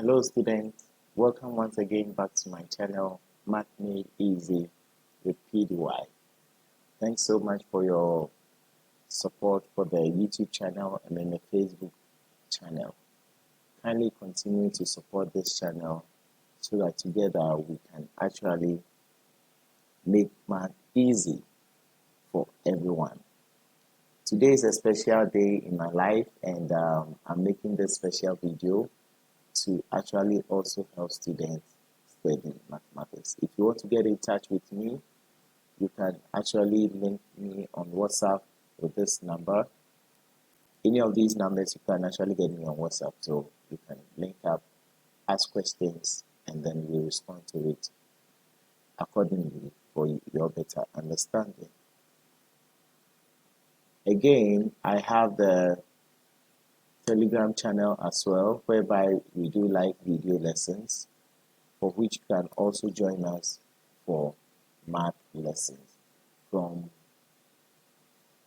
Hello students, welcome once again back to my channel, Math Made Easy with PDY. Thanks so much for your support for the YouTube channel and then the Facebook channel. Kindly continue to support this channel so that together we can actually make math easy for everyone. Today is a special day in my life and I'm making this special video to actually also help students study mathematics. If you want to get in touch with me, you can actually link me on WhatsApp with this number. Any of these numbers, you can actually get me on WhatsApp, so you can link up, ask questions, and then we respond to it accordingly for your better understanding. Again, I have the Telegram channel as well, whereby we do live video lessons, for which you can also join us for math lessons from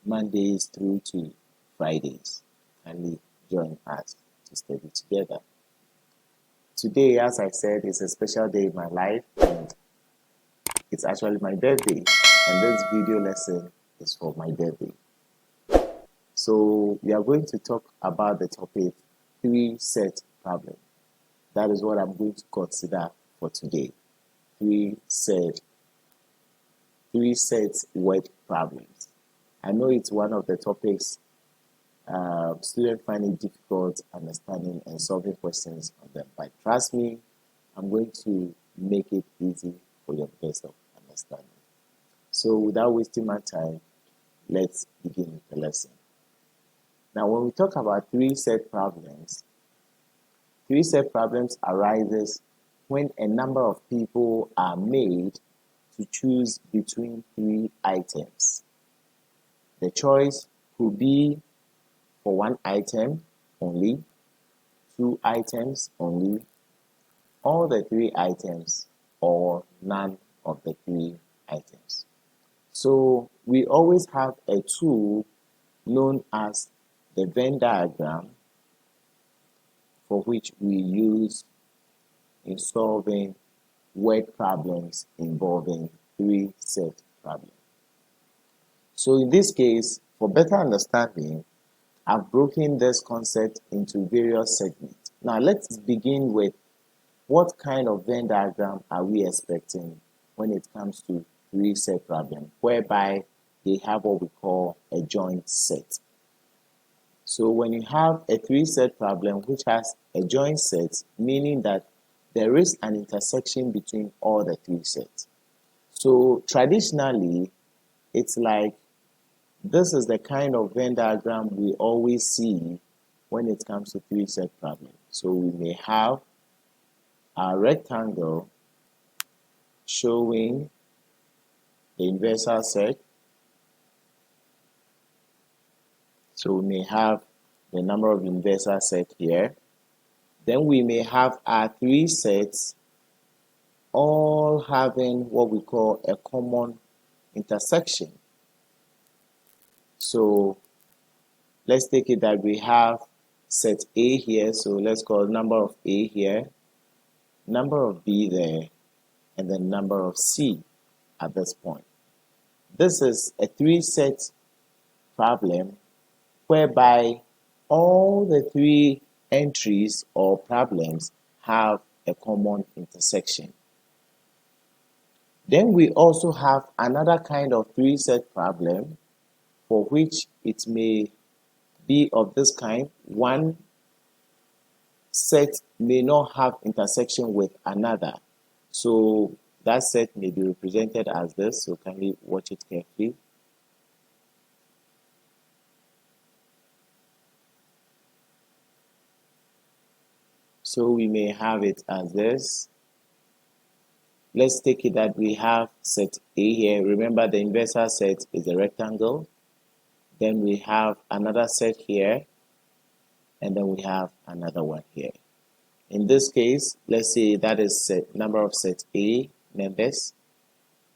Mondays through to Fridays. Kindly join us to study together. Today, as I said, is a special day in my life and it's actually my birthday, and this video lesson is for my birthday. So we are going to talk about the topic 3-set problem. That is what I'm going to consider for today. 3-set word problems. I know it's one of the topics students find it difficult understanding and solving questions on them, but trust me, I'm going to make it easy for your best of understanding. So without wasting my time, let's begin the lesson. Now, when we talk about 3-set problems, 3-set problems arises when a number of people are made to choose between 3 items. The choice could be for 1 item only, 2 items only, all the 3 items, or none of the 3 items. So we always have a tool known as the Venn diagram, for which we use in solving word problems involving 3-set problems. So in this case, for better understanding, I've broken this concept into various segments. Now let's begin with what kind of Venn diagram are we expecting when it comes to 3-set problem, whereby they have what we call a joint set. So when you have a 3-set problem which has a joint set, meaning that there is an intersection between all the 3 sets. So traditionally, it's like this is the kind of Venn diagram we always see when it comes to 3-set problem. So we may have a rectangle showing the inversal set. So we may have the number of inversal set here. Then we may have our 3 sets all having what we call a common intersection. So let's take it that we have set A here, so let's call number of A here, number of B there, and then number of C at this point. This is a 3-set problem whereby all the 3 entries or problems have a common intersection. Then we also have another kind of 3-set problem for which it may be of this kind. One set may not have intersection with another. So that set may be represented as this, so kindly watch it carefully. So we may have it as this. Let's take it that we have set A here. Remember, the inversal set is a rectangle. Then we have another set here, and then we have another one here. In this case, let's say that is number of set A members,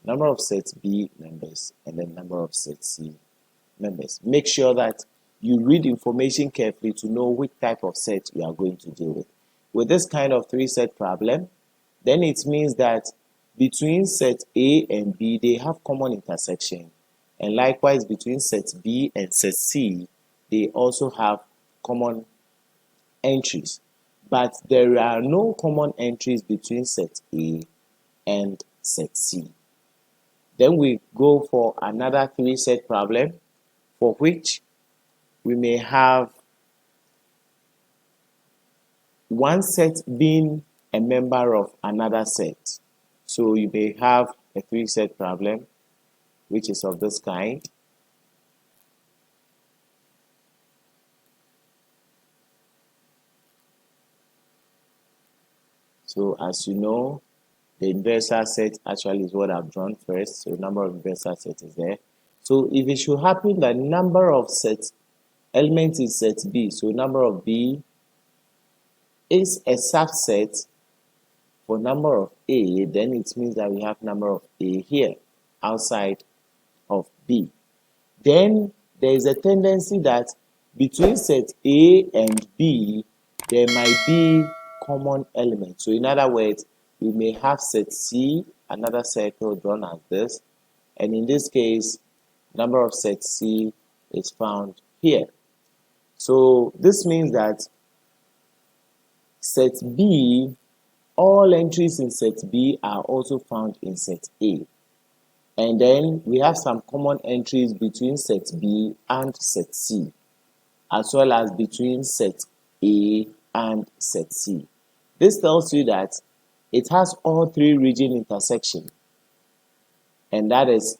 number of set B members, and then number of set C members. Make sure that you read information carefully to know which type of set you are going to deal with. with this kind of three-set problem, then it means that between set A and B, they have common intersection. And likewise, between set B and set C, they also have common entries. But there are no common entries between set A and set C. Then we go for another three-set problem, for which we may have one set being a member of another set. So you may have a three-set problem, which is of this kind. So as you know, the inversal set actually is what I've drawn first. So number of inversal set is there. So if it should happen that number of set elements is set B, so number of B is a subset for number of A, then it means that we have number of A here outside of B. Then there is a tendency that between set A and B, there might be common elements. So in other words, we may have set C, another circle drawn as this, and in this case, number of set C is found here. So this means that set B, all entries in set B are also found in set A. And then we have some common entries between set B and set C, as well as between set A and set C. This tells you that it has all three region intersection, and that is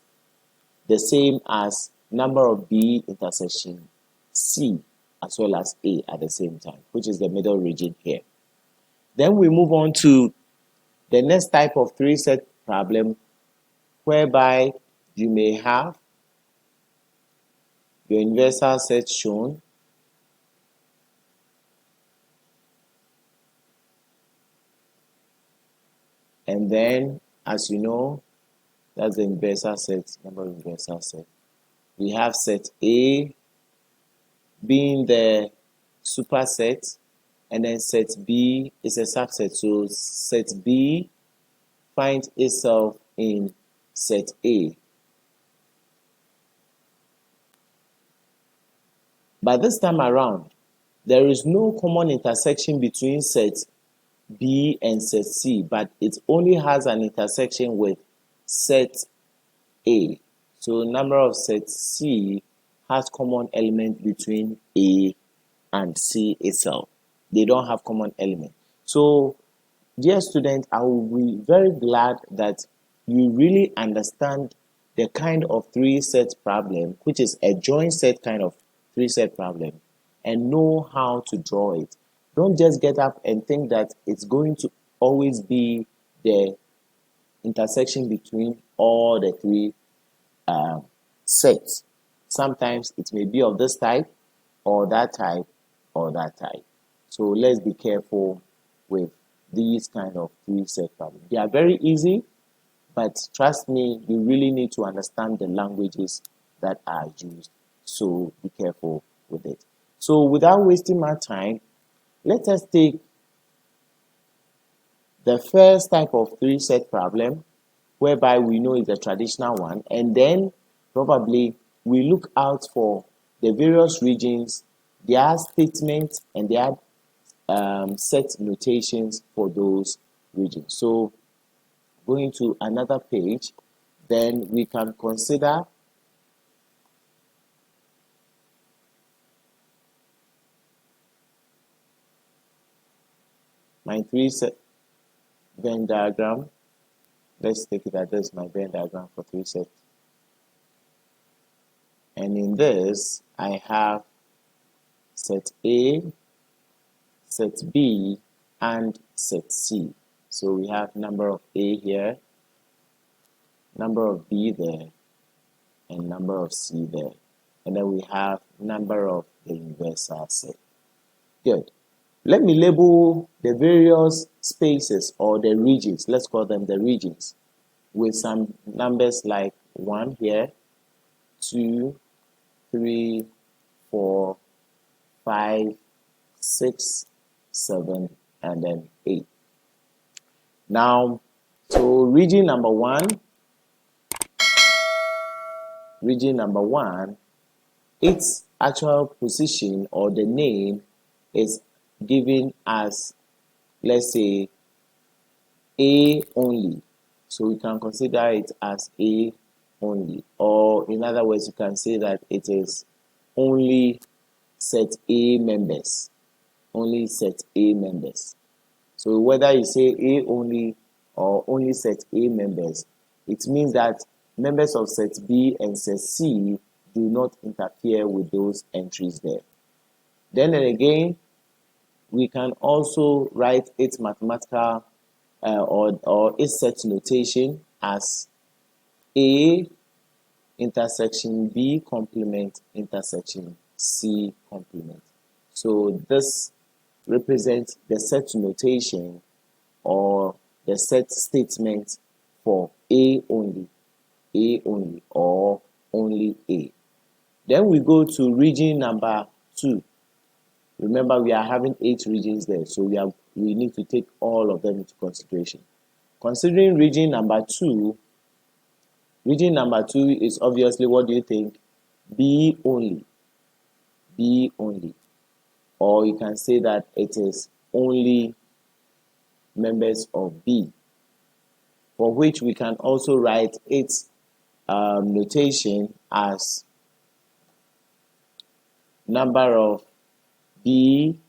the same as number of B intersection C as well as A at the same time, which is the middle region here. Then we move on to the next type of three-set problem, whereby you may have your inversal set shown, and then, as you know, that's the inversal set, number of inversal set. We have set A being the superset, and then set B is a subset. So set B finds itself in set A. But this time around, there is no common intersection between set B and set C, but it only has an intersection with set A. So number of set C has common element between A and C itself. They don't have common element. So, dear student, I will be very glad that you really understand the kind of three-set problem, which is a joint set kind of three-set problem, and know how to draw it. Don't just get up and think that it's going to always be the intersection between all the three sets. Sometimes it may be of this type, or that type, or that type. So let's be careful with these kind of three-set problems. They are very easy, but trust me, you really need to understand the languages that are used. So be careful with it. So without wasting my time, let us take the first type of three-set problem, whereby we know is a traditional one, and then probably we look out for the various regions, their statements, and their set notations for those regions. So going to another page, then we can consider my three-set Venn diagram. Let's take it that this is my Venn diagram for three sets. And in this, I have set A, set B, and set C. So we have number of A here, number of B there, and number of C there. And then we have number of the inversal set. Good. Let me label the various spaces or the regions, let's call them the regions, with some numbers like 1 here, 2, 3, 4, 5, 6, 7, and then A. Now, so region number one, its actual position or the name is given as, let's say, A only. So we can consider it as A only. Or in other words, you can say that it is only set A members. Only set A members. So whether you say A only or only set A members, it means that members of set B and set C do not interfere with those entries there. Then and again, we can also write its mathematical or its set notation as A intersection B complement intersection C complement. So this represents the set notation or the set statement for A only, or only A. Then we go to region number 2. Remember, we are having 8 regions there, so we need to take all of them into consideration. Considering region number 2 is obviously, what do you think? B only. B only. Or you can say that it is only members of B, for which we can also write its notation as number of B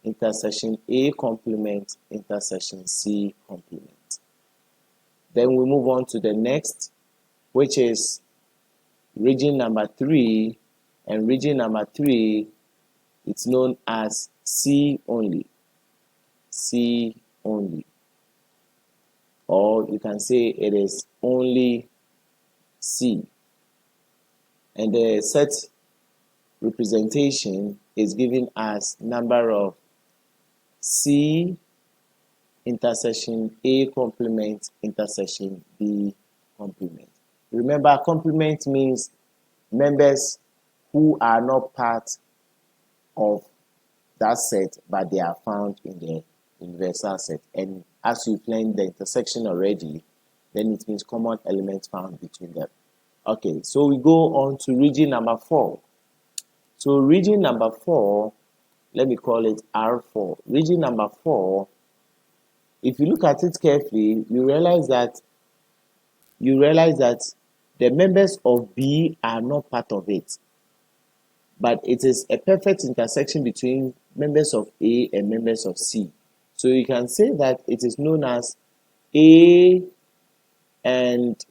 intersection A complement intersection C complement. Then we move on to the next, which is region number 3, and region number 3, it's known as C only. C only. Or you can say it is only C. And the set representation is given as number of C intersection A complement intersection B complement. Remember, complement means members who are not part of that set, but they are found in the universal set. And as you've learned the intersection already, then it means common elements found between them. Okay, so we go on to region number 4. So region number 4, let me call it R4. Region number 4, if you look at it carefully, you realize that the members of B are not part of it, but it is a perfect intersection between members of A and members of C. So you can say that it is known as A and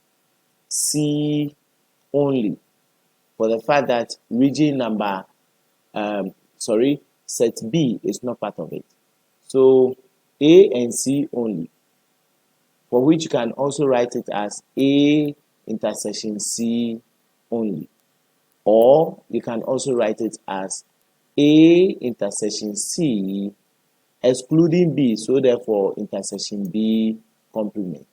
C only, for the fact that region number set B is not part of it. So A and C only, for which you can also write it as A intersection C only, or you can also write it as A intersection C excluding B, so therefore intersection B complement.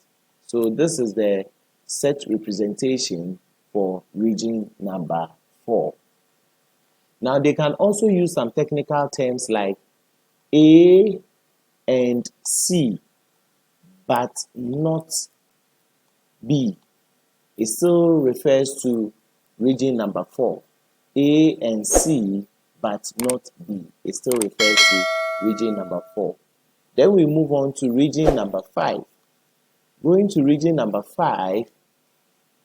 So this is the set representation for region number 4. Now they can also use some technical terms like A and C, but not B. It still refers to region number 4. A and C, but not B. It still refers to region number 4. Then we move on to region number 5. Going to region number 5,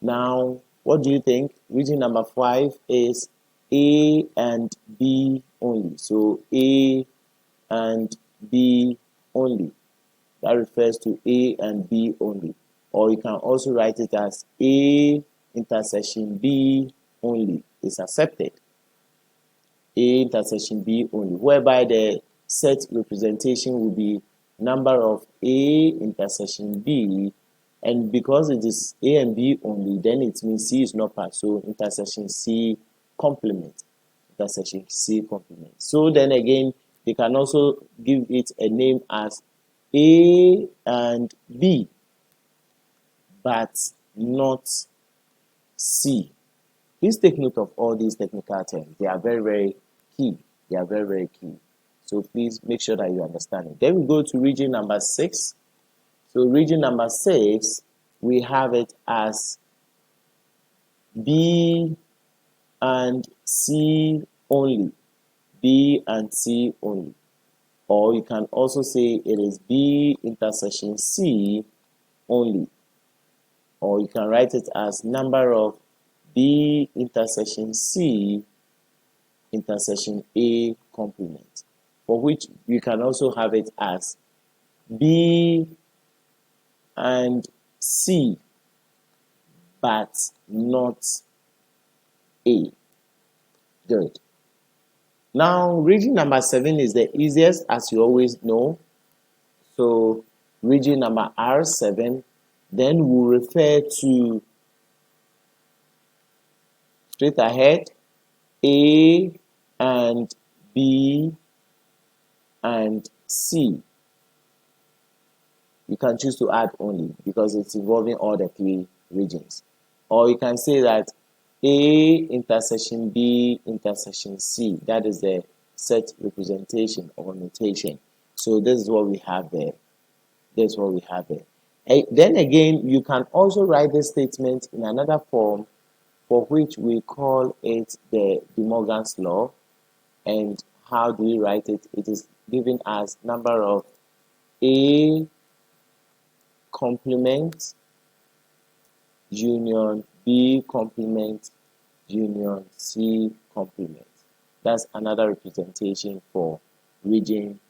now what do you think? Region number 5 is A and B only. So A and B only. That refers to A and B only. Or you can also write it as A intersection B only is accepted. A intersection B only, whereby the set representation will be number of A intersection B, and because it is A and B only, then it means C is not part, so intersection C complement. Intersection C complement. So then again, they can also give it a name as A and B, but not C. Please take note of all these technical terms. They are very, very key. They are very, very key. So please make sure that you understand it. Then we go to region number 6. So region number 6, we have it as B and C only. B and C only. Or you can also say it is B intersection C only. Or you can write it as number of B intersection C intersection A complement. For which you can also have it as B and C but not A. Good. Now, region number 7 is the easiest, as you always know. So, region number R7, then we'll refer to straight ahead A and B and C. You can choose to add only because it's involving all the 3 regions. Or you can say that A intersection B intersection C. That is the set representation or notation. So this is what we have there. This is what we have there. Then again, you can also write this statement in another form for which we call it the De Morgan's law. And how do we write it? It is given as number of A complement union B complement union C complement. That's another representation for region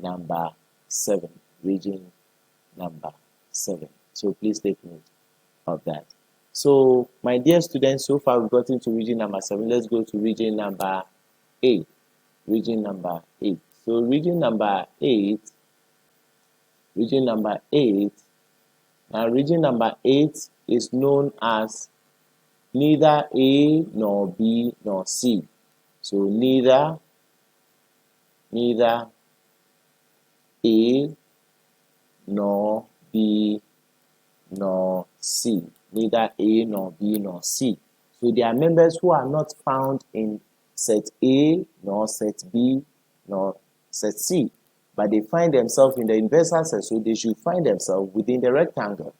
number 7. Region number 7. So please take note of that. So my dear students, so far we've gotten to region number 7. Let's go to region number 8. Region number 8. So region number 8. Now region number 8 is known as neither A nor B nor C. So neither A nor B nor C. Neither A nor B nor C. So there are members who are not found in set A nor set B nor set C, but they find themselves in the inversal set, so they should find themselves within the rectangle,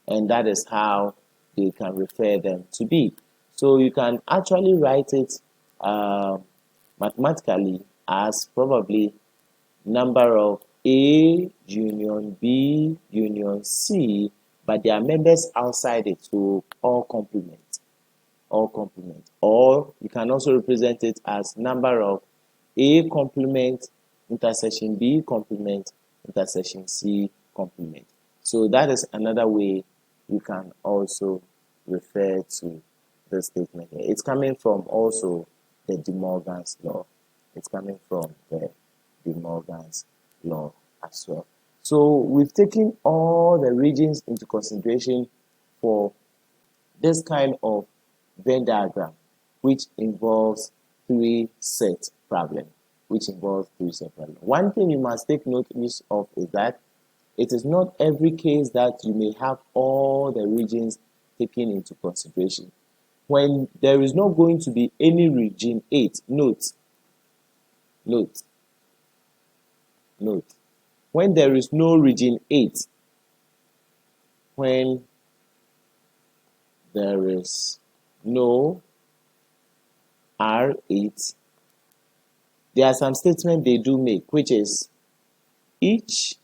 and that is how they can refer them to be. So you can actually write it mathematically as probably number of A union B union C, but there are members outside it, so all complement. Or you can also represent it as number of A complement intersection B complement intersection C complement. So that is another way you can also refer to the statement here. It's coming from also the De Morgan's law. It's coming from the De Morgan's law as well. So we've taken all the regions into consideration for this kind of Venn diagram, which involves 3-set problem. One thing you must take notice of is that it is not every case that you may have all the regions taken into consideration. When there is not going to be any region 8, note. When there is no region 8, when there is no R8, there are some statements they do make, which is each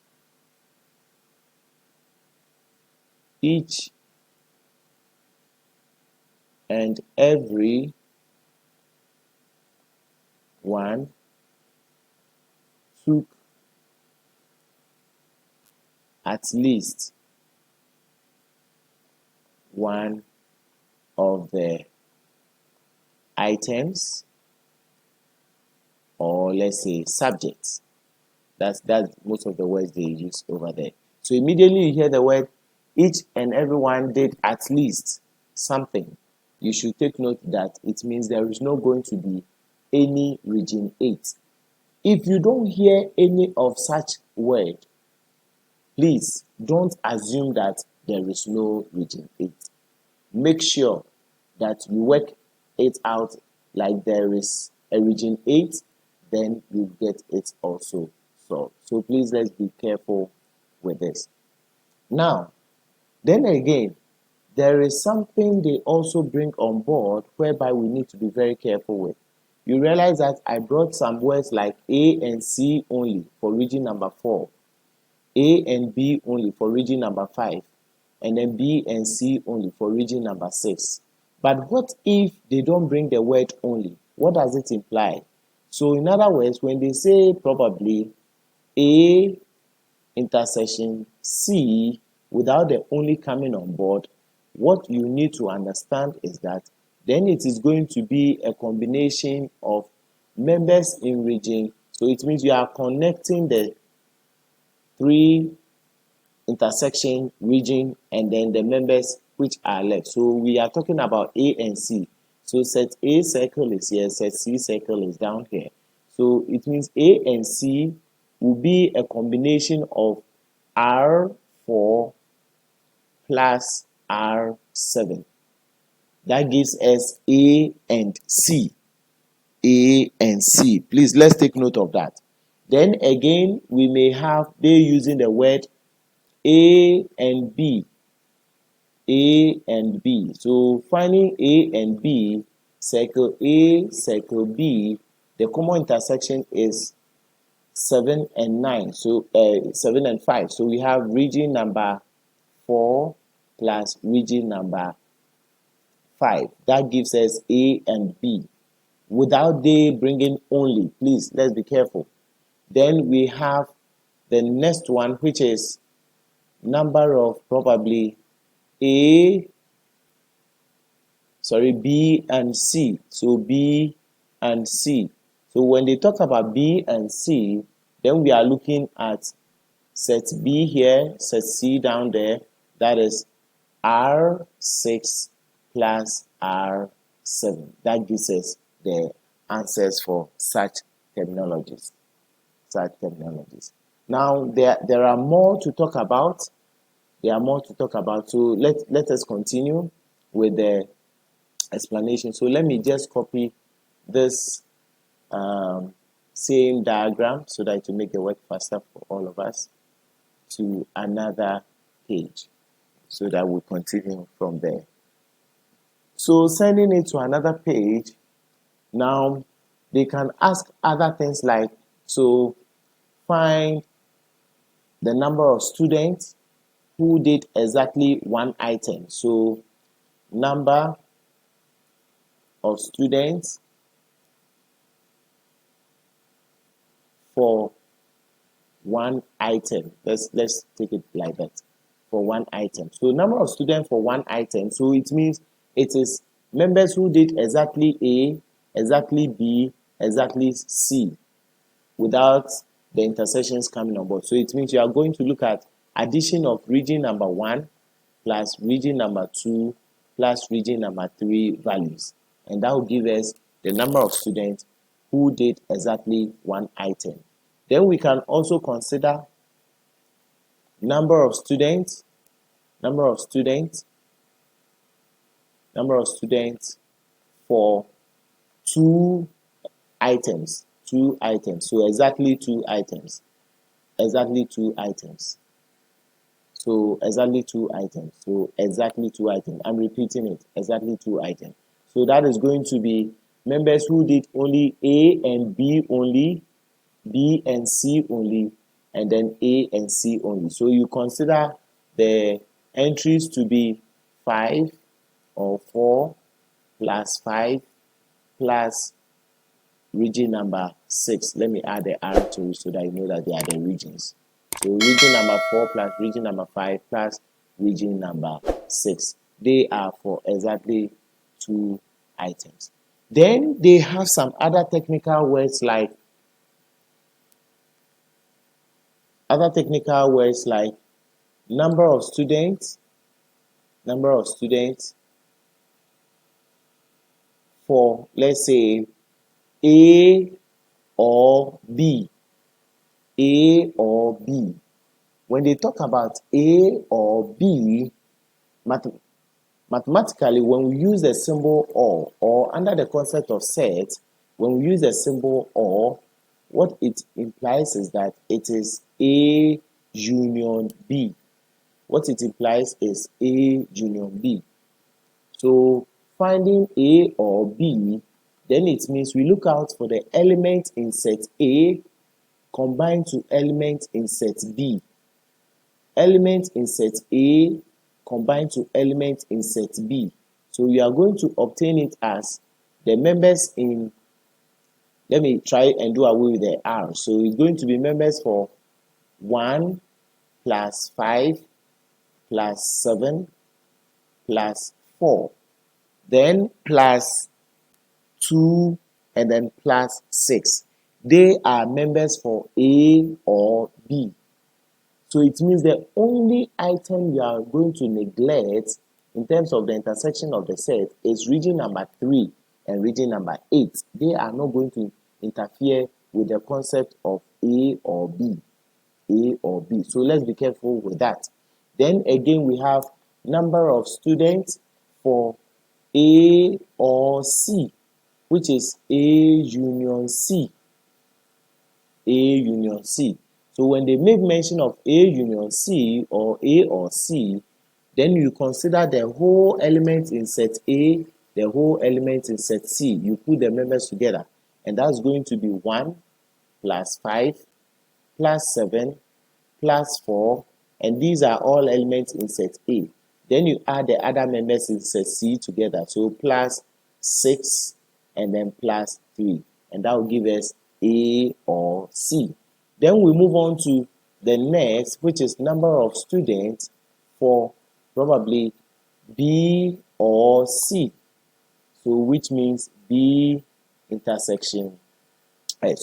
and every one took at least one of the items, or let's say subjects. That's most of the words they use over there. So immediately you hear the word each and everyone did at least something, you should take note that it means there is not going to be any region 8. If you don't hear any of such word, please don't assume that there is no region 8. Make sure that you work it out like there is a region 8, then you get it also solved. So please, let's be careful with this. Now, then again, there is something they also bring on board whereby we need to be very careful with. You realize that I brought some words like A and C only for region number 4, A and B only for region number 5, and then B and C only for region number 6. But what if they don't bring the word only? What does it imply? So in other words, when they say probably A intersection C without the only coming on board, what you need to understand is that then it is going to be a combination of members in region. So it means you are connecting the 3 intersection, region, and then the members which are left. So we are talking about A and C. So set A circle is here, set C circle is down here. So it means A and C will be a combination of R4 plus R7. That gives us A and C. A and C. Please, let's take note of that. Then again, we may have, they using the word A and B. A and B. So finding A and B, circle A, circle B, the common intersection is 7 and 9. So 7 and 5. So we have region number 4 plus region number 5. That gives us A and B. Without they bringing only, please, let's be careful. Then we have the next one, which is number of probably B and C. So B and C. So when they talk about B and C, then we are looking at set B here, set C down there. That is R6 plus R7. That gives us the answers for such terminologies. Now, there are more to talk about. So let us continue with the explanation. So let me just copy this same diagram so that to make the work faster for all of us to another page so that we'll continue from there. So sending it to another page, now they can ask other things like, so find the number of students who did exactly one item. So number of students for one item. Let's take it like that. For one item. So number of students for one item. So it means it is members who did exactly A, exactly B, exactly C without the intersections coming on board. So it means you are going to look at addition of region number 1 plus region number 2 plus region number 3 values. And that will give us the number of students who did exactly one item. Then we can also consider number of students for two items. So exactly two items. So exactly two items. I'm repeating it. Exactly two items. So that is going to be members who did only A and B only, B and C only, and then A and C only. So you consider the entries to be 5 or 4 plus 5 plus region number 6. Let me add the R to it so that you know that they are the regions. So region number 4 plus region number 5 plus region number 6. They are for exactly two items. Then they have some other technical words like number of students for, let's say, A or B. When they talk about A or B, mathematically, when we use the symbol or under the concept of set, when we use the symbol or, what it implies is that it is A union B. What it implies is A union B. So finding A or B, then it means we look out for the element in set A combined to element in set B. Element in set A combined to element in set B. So we are going to obtain it as the members in, let me try and do away with the R. So it's going to be members for 1 plus 5 plus 7 plus 4. Then plus 2 and then plus 6. They are members for A or B. So it means the only item you are going to neglect in terms of the intersection of the set is region number 3 and region number 8. They are not going to interfere with the concept of A or B. A or B. So let's be careful with that. Then again, we have number of students for A or C, which is A union C. A union C. So when they make mention of A union C or A or C, then you consider the whole element in set A, the whole element in set C. You put the members together, and that's going to be 1 plus 5 plus 7 plus 4, and these are all elements in set A. Then you add the other members in set C together, so plus 6 and then plus 3, and that will give us A or C. Then we move on to the next, which is number of students for probably B or C. So which means B intersection, B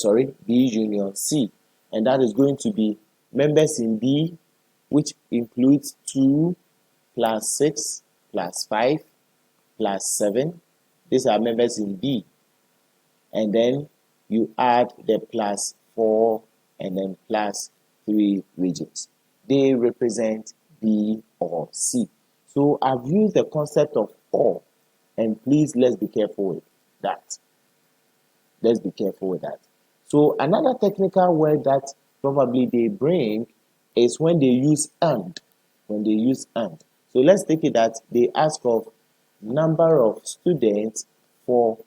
union C, and that is going to be members in B, which includes 2 plus 6 plus 5 plus 7. These are members in B. And then you add the plus 4 and then plus 3 regions. They represent B or C. So I've used the concept of OR, and please let's be careful with that. Let's be careful with that. So another technical word that probably they bring is when they use and. When they use and. So let's take it that they ask of number of students for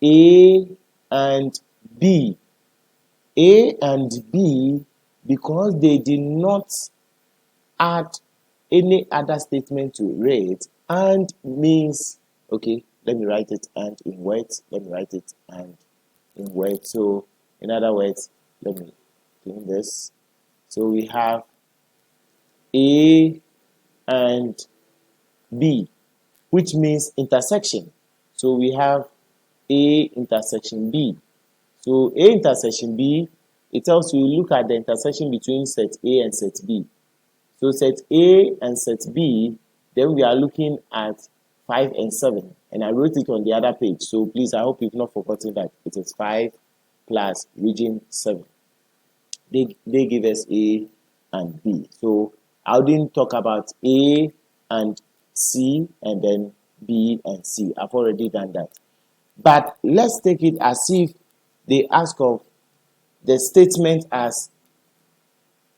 A and B. A and B, because they did not add any other statement to it, and means, okay, let me write it and in words. Let me write it and in words. So in other words, let me clean this. So we have A and B, which means intersection. So we have A intersection B. So A intersection B, it tells you look at the intersection between set A and set B. So set A and set B, then we are looking at 5 and 7. And I wrote it on the other page. So please, I hope you've not forgotten that it is 5 plus region 7. They give us A and B. So I didn't talk about A and C and then B and C. I've already done that. But let's take it as if they ask of the statement as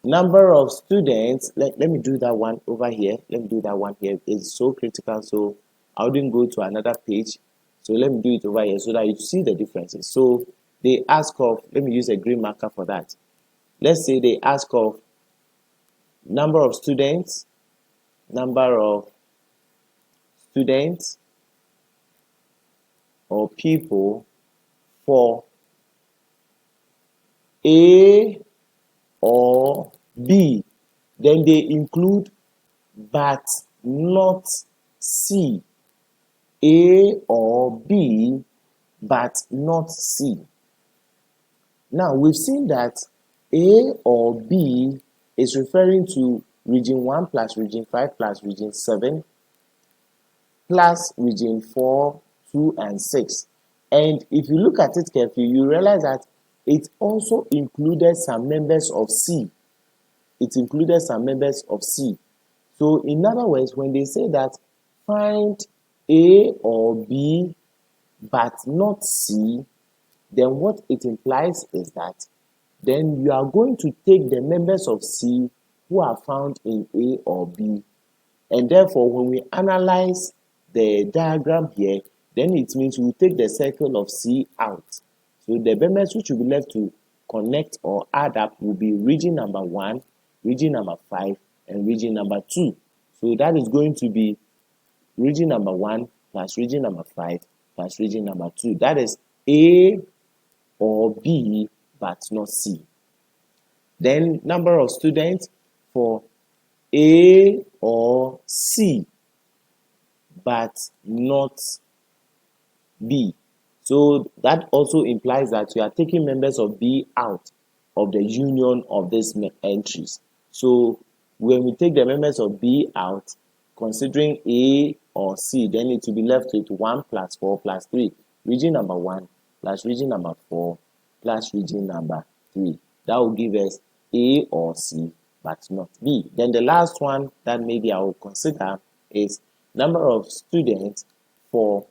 number of students. Let me do that one over here. Let me do that one here. It's so critical, so I wouldn't go to another page. So let me do it over here so that you see the differences. So they ask of, let me use a green marker for that. Let's say they ask of number of students or people for A or B. Then they include but not C. A or B but not C. Now we've seen that A or B is referring to region 1 plus region 5 plus region 7 plus region 4, 2, and 6. And if you look at it carefully, you realize that it also included some members of C. It included some members of C. So in other words, when they say that find A or B but not C, then what it implies is that then you are going to take the members of C who are found in A or B, and therefore when we analyze the diagram here, then it means we will take the circle of C out. So the members which will be left to connect or add up will be region number 1, region number 5, and region number 2. So that is going to be region number 1 plus region number 5 plus region number 2. That is A or B, but not C. Then number of students for A or C, but not B. So that also implies that you are taking members of B out of the union of these entries. So when we take the members of B out, considering A or C, then it will be left with 1 plus 4 plus 3. Region number 1 plus region number 4 plus region number 3. That will give us A or C, but not B. Then the last one that maybe I will consider is number of students for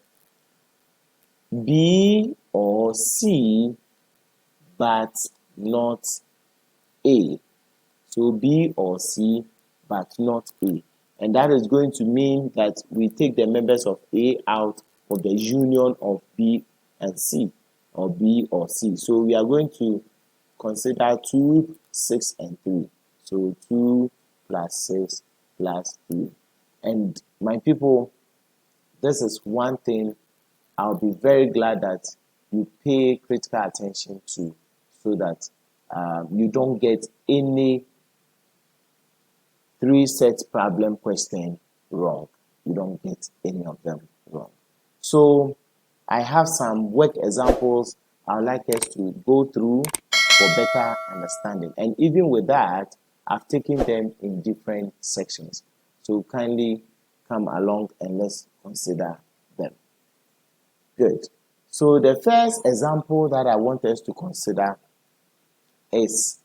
B or C, but not A. So B or C, but not A. And that is going to mean that we take the members of A out of the union of B and C, or B or C. So we are going to consider 2, 6, and 3. So 2 plus 6 plus 3. And my people, this is one thing I'll be very glad that you pay critical attention to, so that you don't get any 3-set problem question wrong. You don't get any of them wrong. So I have some work examples I'd like us to go through for better understanding. And even with that, I've taken them in different sections. So kindly come along and let's consider them. Good. So the first example that I want us to consider is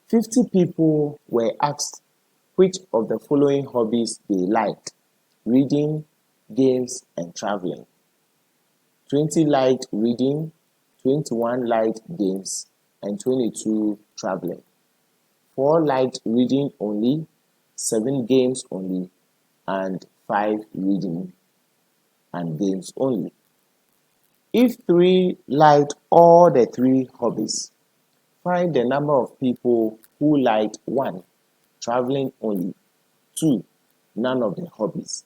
50 people were asked which of the following hobbies they liked: reading, games, and traveling. 20 liked reading, 21 liked games, and 22 traveling. 4 liked reading only, 7 games only, and 5 reading and games only. If 3 liked all the 3 hobbies, find the number of people who liked 1, traveling only, 2, none of the hobbies.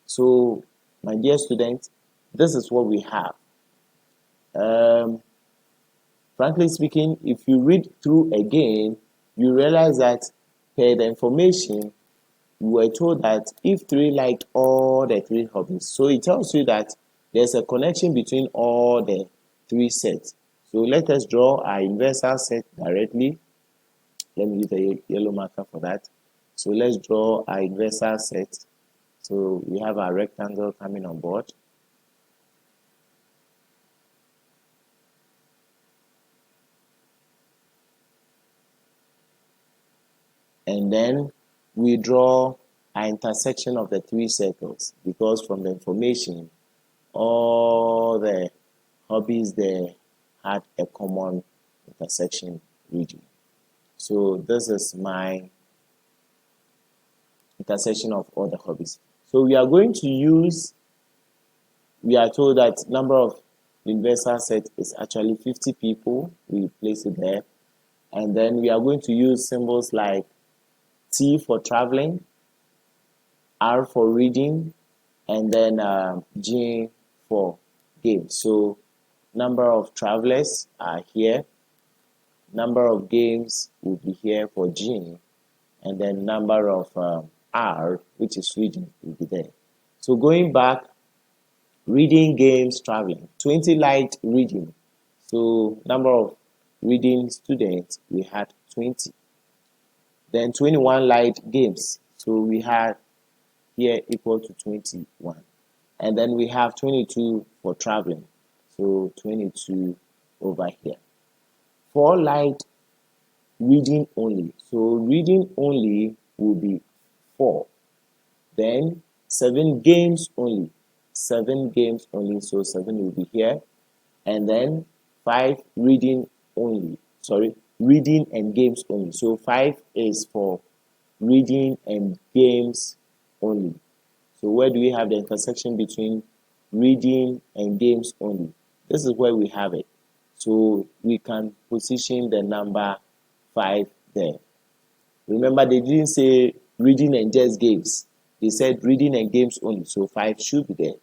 So, my dear students, this is what we have. Frankly speaking, if you read through again, you realize that per the information, you were told that if 3 liked all the 3 hobbies, so it tells you that there's a connection between all the 3 sets. So let us draw our universal set directly. Let me use a yellow marker for that. So let's draw our universal set. So we have our rectangle coming on board. And then we draw an intersection of the 3 circles, because from the information, all the hobbies there had a common intersection region. So this is my intersection of all the hobbies. So we are going to use, we are told that number of universal set is actually 50 people. We place it there. And then we are going to use symbols like T for traveling, R for reading, and then G for games. So number of travelers are here, number of games will be here for G, and then number of R, which is reading, will be there. So going back, reading, games, traveling. 20 liked reading. So number of reading students, we had 20. Then 21 liked games. So we had here equal to 21. And then we have 22 for traveling. So 22 over here. 4 liked reading only. So reading only will be 4. Then 7 games only. 7 games only. So 7 will be here. and then 5 reading only. Sorry, reading and games only. So 5 is for reading and games only. So where do we have the intersection between reading and games only? This is where we have it. So we can position the number 5 there. Remember, they didn't say reading and just games. They said reading and games only. So 5 should be there.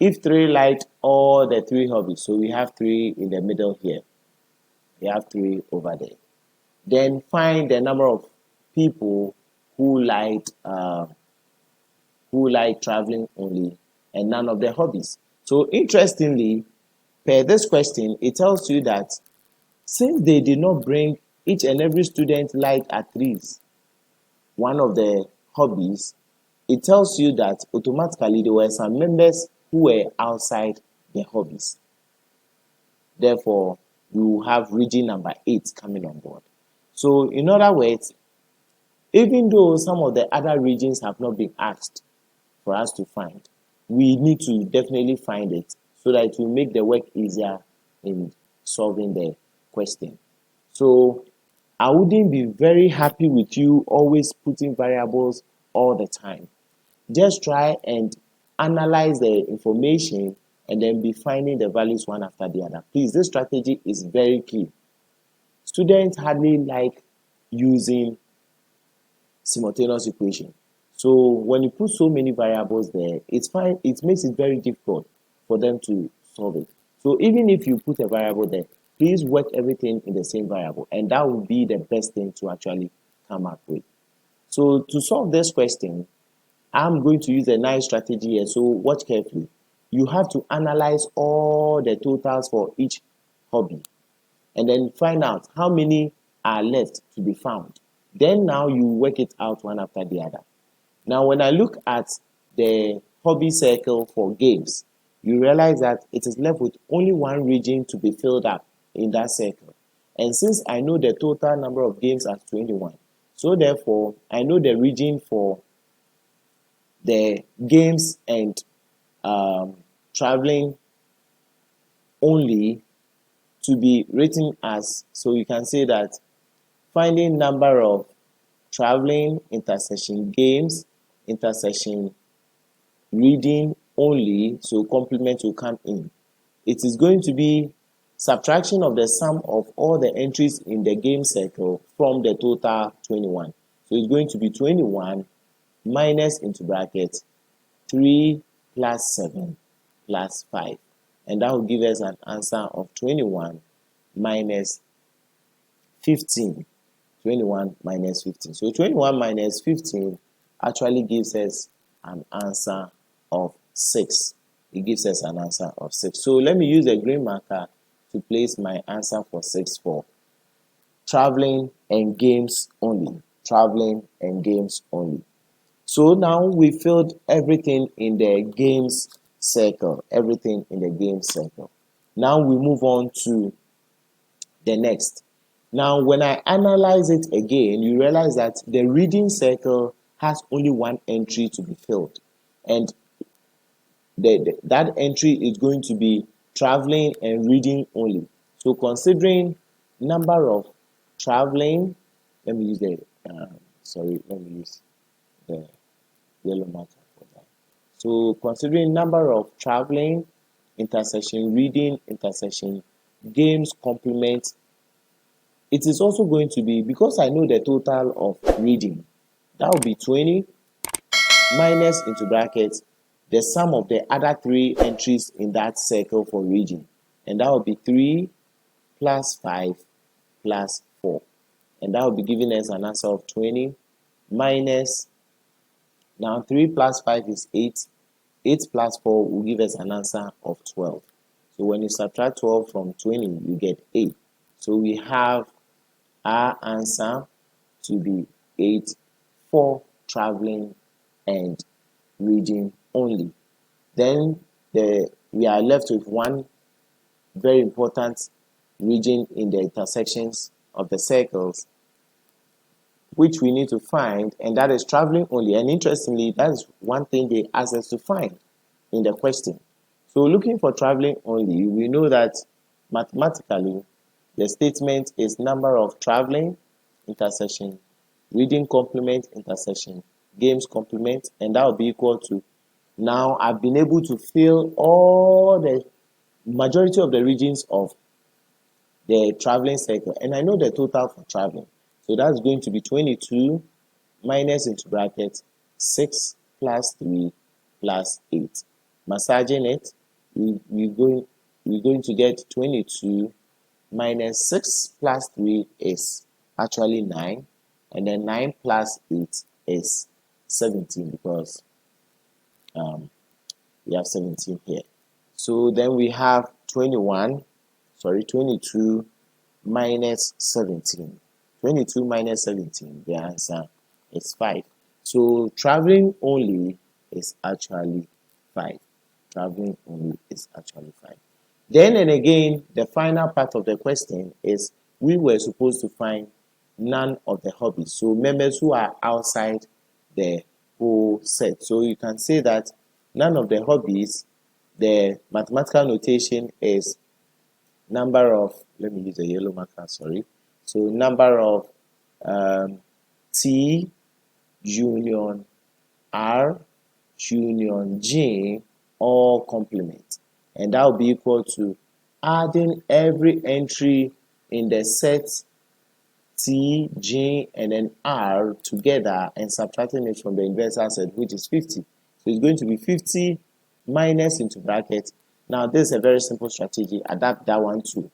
If 3 liked all the 3 hobbies, so we have 3 in the middle here. We have 3 over there. Then find the number of people who liked traveling only and none of their hobbies. So interestingly, per this question, it tells you that since they did not bring each and every student like at least one of the hobbies, it tells you that automatically there were some members who were outside their hobbies. Therefore, you have region number 8 coming on board. So in other words, even though some of the other regions have not been asked for us to find, we need to definitely find it so that it will make the work easier in solving the question. So I wouldn't be very happy with you always putting variables all the time. Just try and analyze the information and then be finding the values one after the other. Please, this strategy is very key. Students hardly like using simultaneous equation. So when you put so many variables there, it's fine. It makes it very difficult for them to solve it. So even if you put a variable there, please work everything in the same variable, and that would be the best thing to actually come up with. So to solve this question, I'm going to use a nice strategy here. So watch carefully. You have to analyze all the totals for each hobby and then find out how many are left to be found. Then now you work it out one after the other. Now when I look at the hobby circle for games, you realize that it is left with only one region to be filled up in that circle. And since I know the total number of games as 21, so therefore I know the region for the games and traveling only to be written as, so you can say that finding number of traveling intersection games intersection reading only, so complement will come in. It is going to be subtraction of the sum of all the entries in the game circle from the total 21. So it's going to be 21 minus into bracket 3 plus 7 plus 5. And that will give us an answer of 21 minus 15. 21 minus 15. So 21 minus 15 actually gives us an answer of 6. It gives us an answer of 6. So let me use a green marker to place my answer for 6 for traveling and games only. Traveling and games only. So now we filled everything in the games circle. Everything in the games circle. Now we move on to the next. Now when I analyze it again, you realize that the reading circle has only one entry to be filled. And that entry is going to be traveling and reading only. So considering number of traveling, let me use the yellow marker for that. So considering number of traveling, intersection reading, intersection games complement, it is also going to be, because I know the total of reading, that will be 20 minus into brackets the sum of the other 3 entries in that circle for reading, and that will be 3 plus 5 plus 4, and that will be giving us an answer of 20 minus, now 3 plus 5 is 8, 8 plus 4 will give us an answer of 12. So when you subtract 12 from 20, you get 8. So we have our answer to be 8 for traveling and reading only. Then we are left with one very important region in the intersections of the circles, which we need to find, and that is traveling only. And interestingly, that is one thing they asked us to find in the question. So looking for traveling only, we know that mathematically the statement is number of traveling intersection, reading complement intersection, games complement, and that will be equal to, now I've been able to fill all the majority of the regions of the traveling cycle, and I know the total for traveling. So that's going to be 22 minus into bracket 6 plus 3 plus 8. Massaging it, we're going to get 22 minus 6 plus 3 is actually 9, and then 9 plus 8 is 17, because we have 17 here. So then we have 22 minus 17. 22 minus 17, the answer is 5. So traveling only is actually 5. Traveling only is actually 5. Then and again, the final part of the question is we were supposed to find none of the hobbies. So members who are outside the whole set. So you can say that none of the hobbies, the mathematical notation is number of, let me use a yellow marker, sorry. So number of T union R union G all complement, and that will be equal to adding every entry in the set T, G, and then R together and subtracting it from the universal set, which is 50. So it's going to be 50 minus into bracket. Now this is a very simple strategy. Adapt that one too.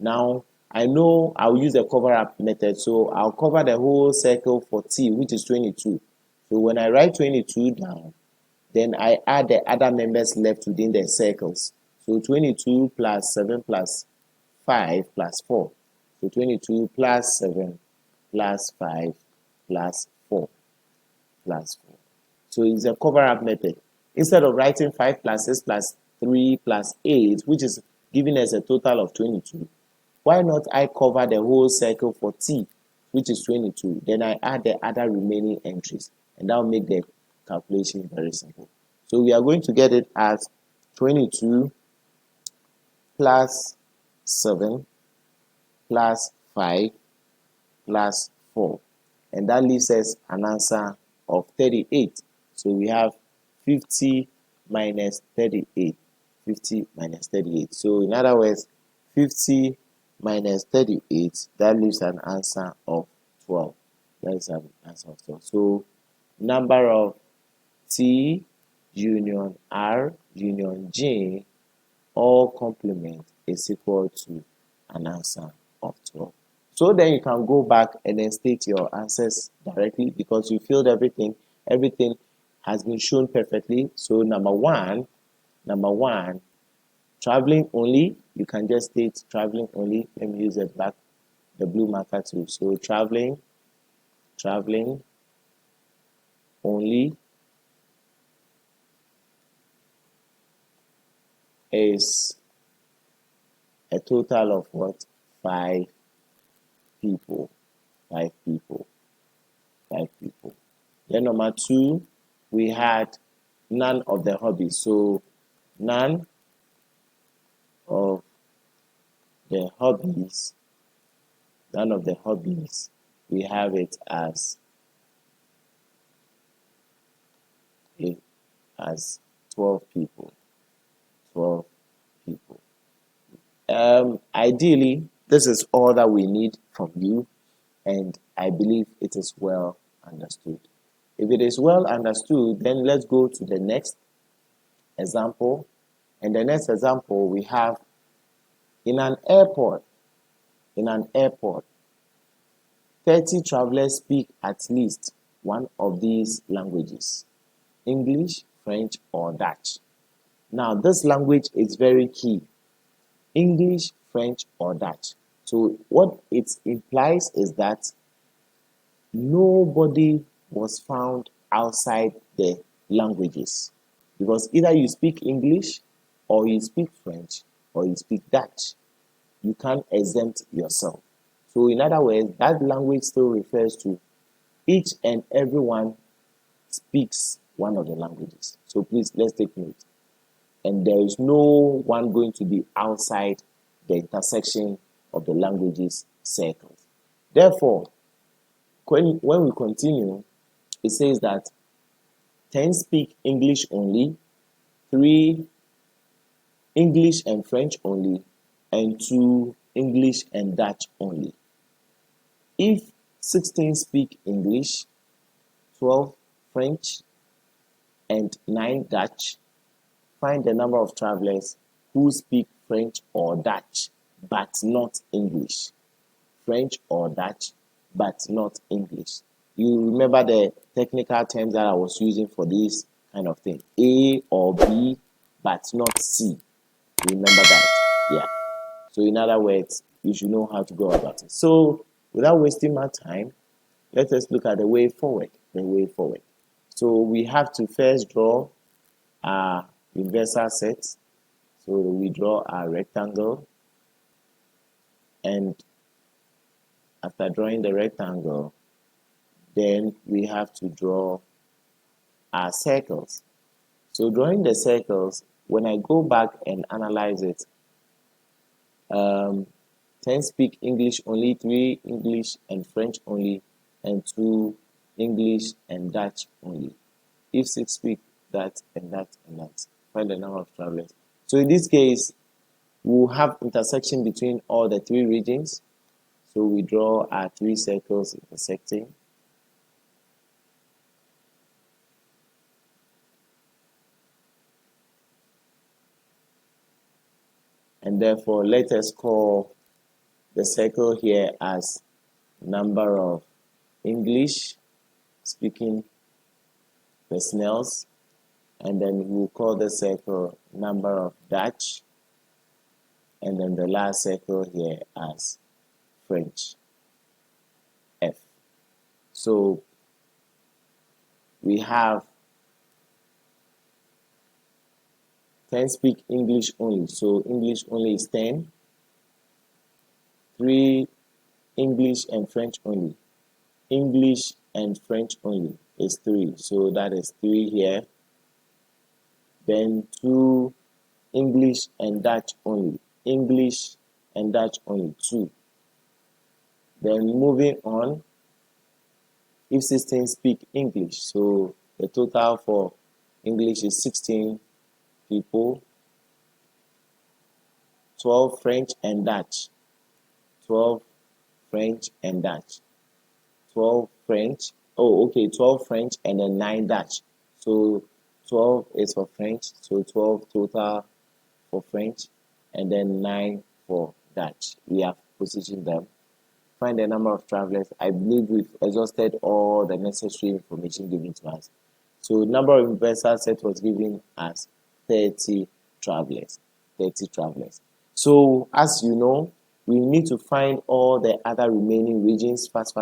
Now I know I'll use the cover up method, so I'll cover the whole circle for T, which is 22. So when I write 22 down, then I add the other members left within the circles. So 22 plus 7 plus 5 plus 4. So 22 plus 7 plus 5 plus 4 plus 4. So it's a cover-up method. Instead of writing 5 plus 6 plus 3 plus 8, which is giving us a total of 22, why not I cover the whole circle for T, which is 22. Then I add the other remaining entries, and that will make the calculation very simple. So we are going to get it as 22 plus 7 plus 5 plus 4, and that leaves us an answer of 38. So we have 50 minus 38. 50 minus 38. So in other words, 50 minus 38, that leaves an answer of 12. That is an answer of 12. So number of T union R union G all complement is equal to an answer of 12. So then you can go back and then state your answers directly, because you filled everything. Everything has been shown perfectly. So number one, traveling only, you can just state traveling only. Let me use the blue marker too. So traveling only is a total of what? 5 people. 5 people. 5 people. Then number 2, we had none of the hobbies. So none of the hobbies, we have it as 12 people. 12 people. Ideally, this is all that we need from you, and I believe it is well understood. If it is well understood, then let's go to the next example. And the next example we have, in an airport, 30 travelers speak at least one of these languages: English, French, or Dutch. Now, this language is very key: English, French, or Dutch. So what it implies is that nobody was found outside the languages, because either you speak English, or you speak French, or you speak Dutch. You can't exempt yourself. So in other words, that language still refers to each and everyone speaks one of the languages. So please, let's take note. and there is no one going to be outside the intersection of the languages circles. Therefore, when we continue, it says that 10 speak English only, 3 English and French only, and 2 English and Dutch only. If 16 speak English, 12 French, and 9 Dutch, find the number of travelers who speak French or Dutch but not English. French or Dutch but not English. You remember the technical terms that I was using for this kind of thing. A or B but not C. Remember that? Yeah. So in other words, you should know how to go about it. So without wasting my time, let us look at the way forward. The way forward. So we have to first draw our universal set. So we draw our rectangle, and after drawing the rectangle, then we have to draw our circles. So drawing the circles, when I go back and analyze it, 10 speak English only, 3 English and French only, and 2 English and Dutch only. If 6 speak that and that and that, find the number of travelers. So in this case, we'll have intersection between all the 3 regions. So we draw our 3 circles intersecting. And therefore, let us call the circle here as number of English speaking personnel, and then we'll call the circle number of Dutch, and then the last circle here as French, F. So we have 10 speak English only, so English only is 10, 3 English and French only, English and French only is 3, so that is 3 here, then 2 English and Dutch only, English and Dutch only, 2. Then moving on, if 16 speak English, so the total for English is 16 people, 12 French and Dutch, 12 French and Dutch, 12 French, 12 French and then 9 Dutch. So 12 is for French, so 12 total for French, and then 9 for Dutch. We have positioned them. Find the number of travelers. I believe we've exhausted all the necessary information given to us. So number of universal set was given as 30 travelers. 30 travelers. So as you know, we need to find all the other remaining regions fast.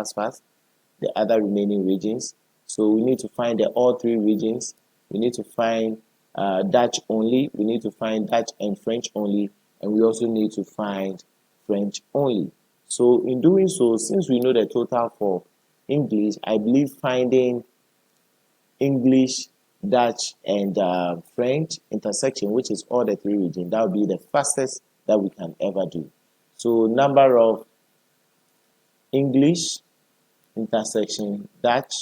The other remaining regions. So we need to find all 3 regions. We need to find Dutch only. We need to find Dutch and French only. And we also need to find French only. So in doing so, since we know the total for English, I believe finding English, Dutch, and French intersection, which is all the 3 regions, that would be the fastest that we can ever do. So number of English intersection Dutch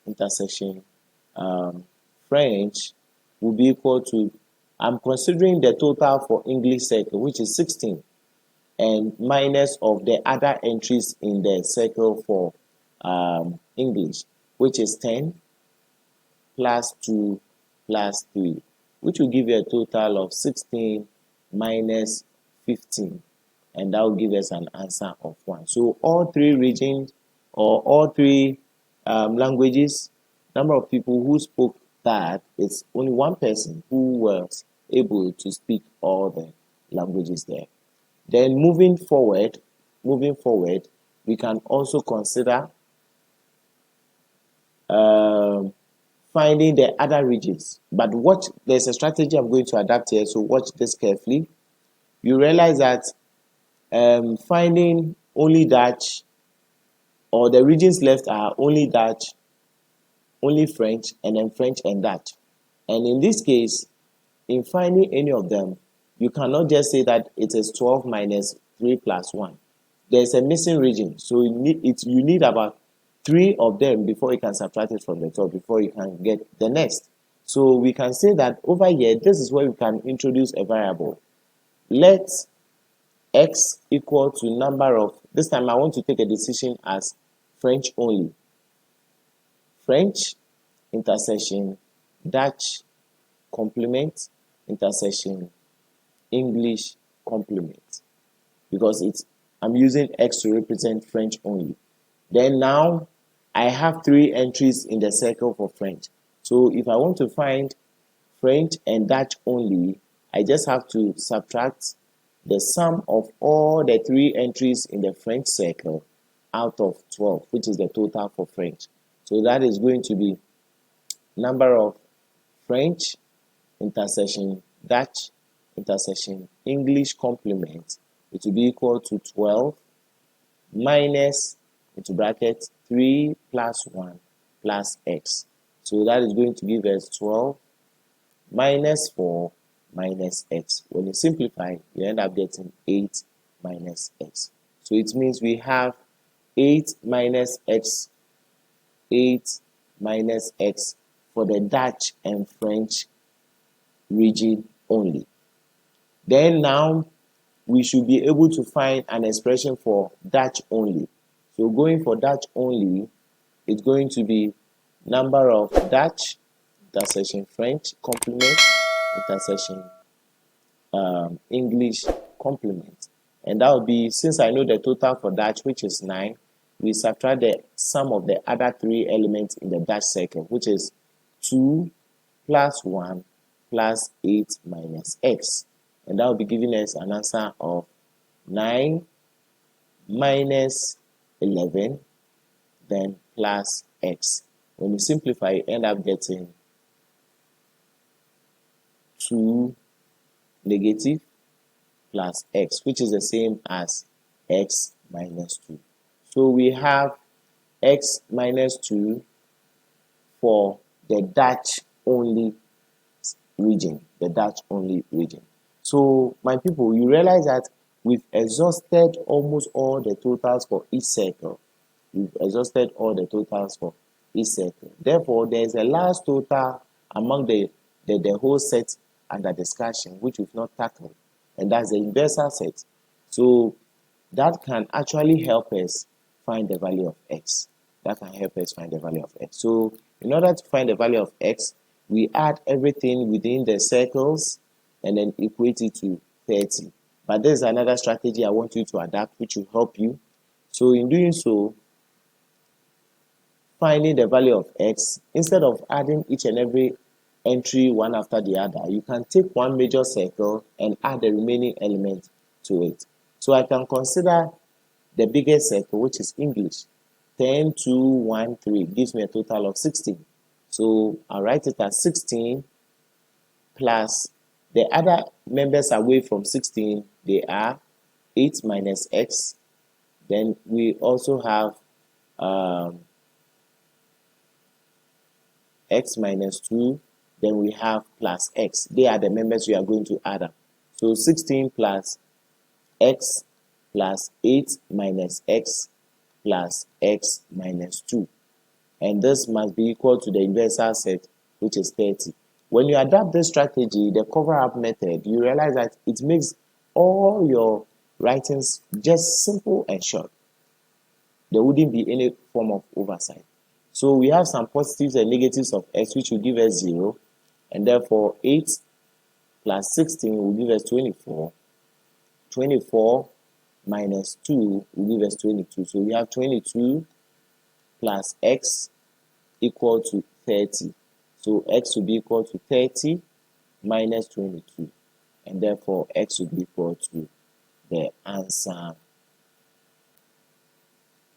intersection French will be equal to, I'm considering the total for English circle, which is 16, and minus of the other entries in the circle for English, which is 10 plus 2 plus 3, which will give you a total of 16 minus 15, and that will give us an answer of 1. So all 3 regions or all 3 languages, number of people who spoke that, it's only 1 person who was able to speak all the languages there. Then moving forward, we can also consider finding the other regions. But watch, there's a strategy I'm going to adapt here, so watch this carefully. You realize that finding only Dutch, or the regions left are only Dutch, only French, and then French and Dutch. And in this case, in finding any of them, you cannot just say that it is 12 minus 3 plus 1. There's a missing region, so you need about 3 of them before you can subtract it from the top, before you can get the next. So we can say that over here, this is where we can introduce a variable. Let x equal to number of, this time I want to take a decision as French only. French intersection Dutch complement intersection English complement, because I'm using x to represent French only. Then now I have 3 entries in the circle for French. So if I want to find French and Dutch only, I just have to subtract the sum of all the 3 entries in the French circle out of 12, which is the total for French. So that is going to be number of French intersection Dutch intersection English complement. It will be equal to 12 minus, into bracket, 3 plus 1 plus x. So that is going to give us 12 minus 4 minus x. When you simplify, you end up getting 8 minus x. So it means we have 8 minus x, 8 minus x for the Dutch and French region only. Then now we should be able to find an expression for Dutch only. So going for Dutch only, it's going to be number of Dutch intersection French complement intersection English complement. And that will be, since I know the total for Dutch, which is 9, we subtract the sum of the other 3 elements in the Dutch circle, which is 2 plus 1 plus 8 minus x. And that will be giving us an answer of 9 minus 11, then plus x. When you simplify, you end up getting 2 negative plus x, which is the same as x minus 2. So we have x minus 2 for the Dutch only region, the Dutch only region. So my people, you realize that we've exhausted almost all the totals for each circle. We've exhausted all the totals for each circle. Therefore, there is a last total among the whole set under discussion, which we've not tackled, and that's the universal set. So that can actually help us find the value of x. That can help us find the value of x. So in order to find the value of x, we add everything within the circles and then equate it to 30. But there's another strategy I want you to adapt, which will help you. So in doing so, finding the value of x, instead of adding each and every entry one after the other, you can take one major circle and add the remaining element to it. So I can consider the biggest circle, which is English. 10, 2, 1, 3 gives me a total of 16. So I'll write it as 16 plus the other members away from 16, they are 8 minus x. Then we also have x minus 2. Then we have plus x. They are the members we are going to add up. So 16 plus x plus 8 minus x plus x minus 2. And this must be equal to the universal set, which is 30. When you adapt this strategy, the cover-up method, you realize that it makes all your writings just simple and short. There wouldn't be any form of oversight. So we have some positives and negatives of x, which will give us 0. And therefore, 8 plus 16 will give us 24. 24 minus 2 will give us 22. So we have 22 plus x equal to 30. So x will be equal to 30 minus 22. And therefore, x will be equal to the answer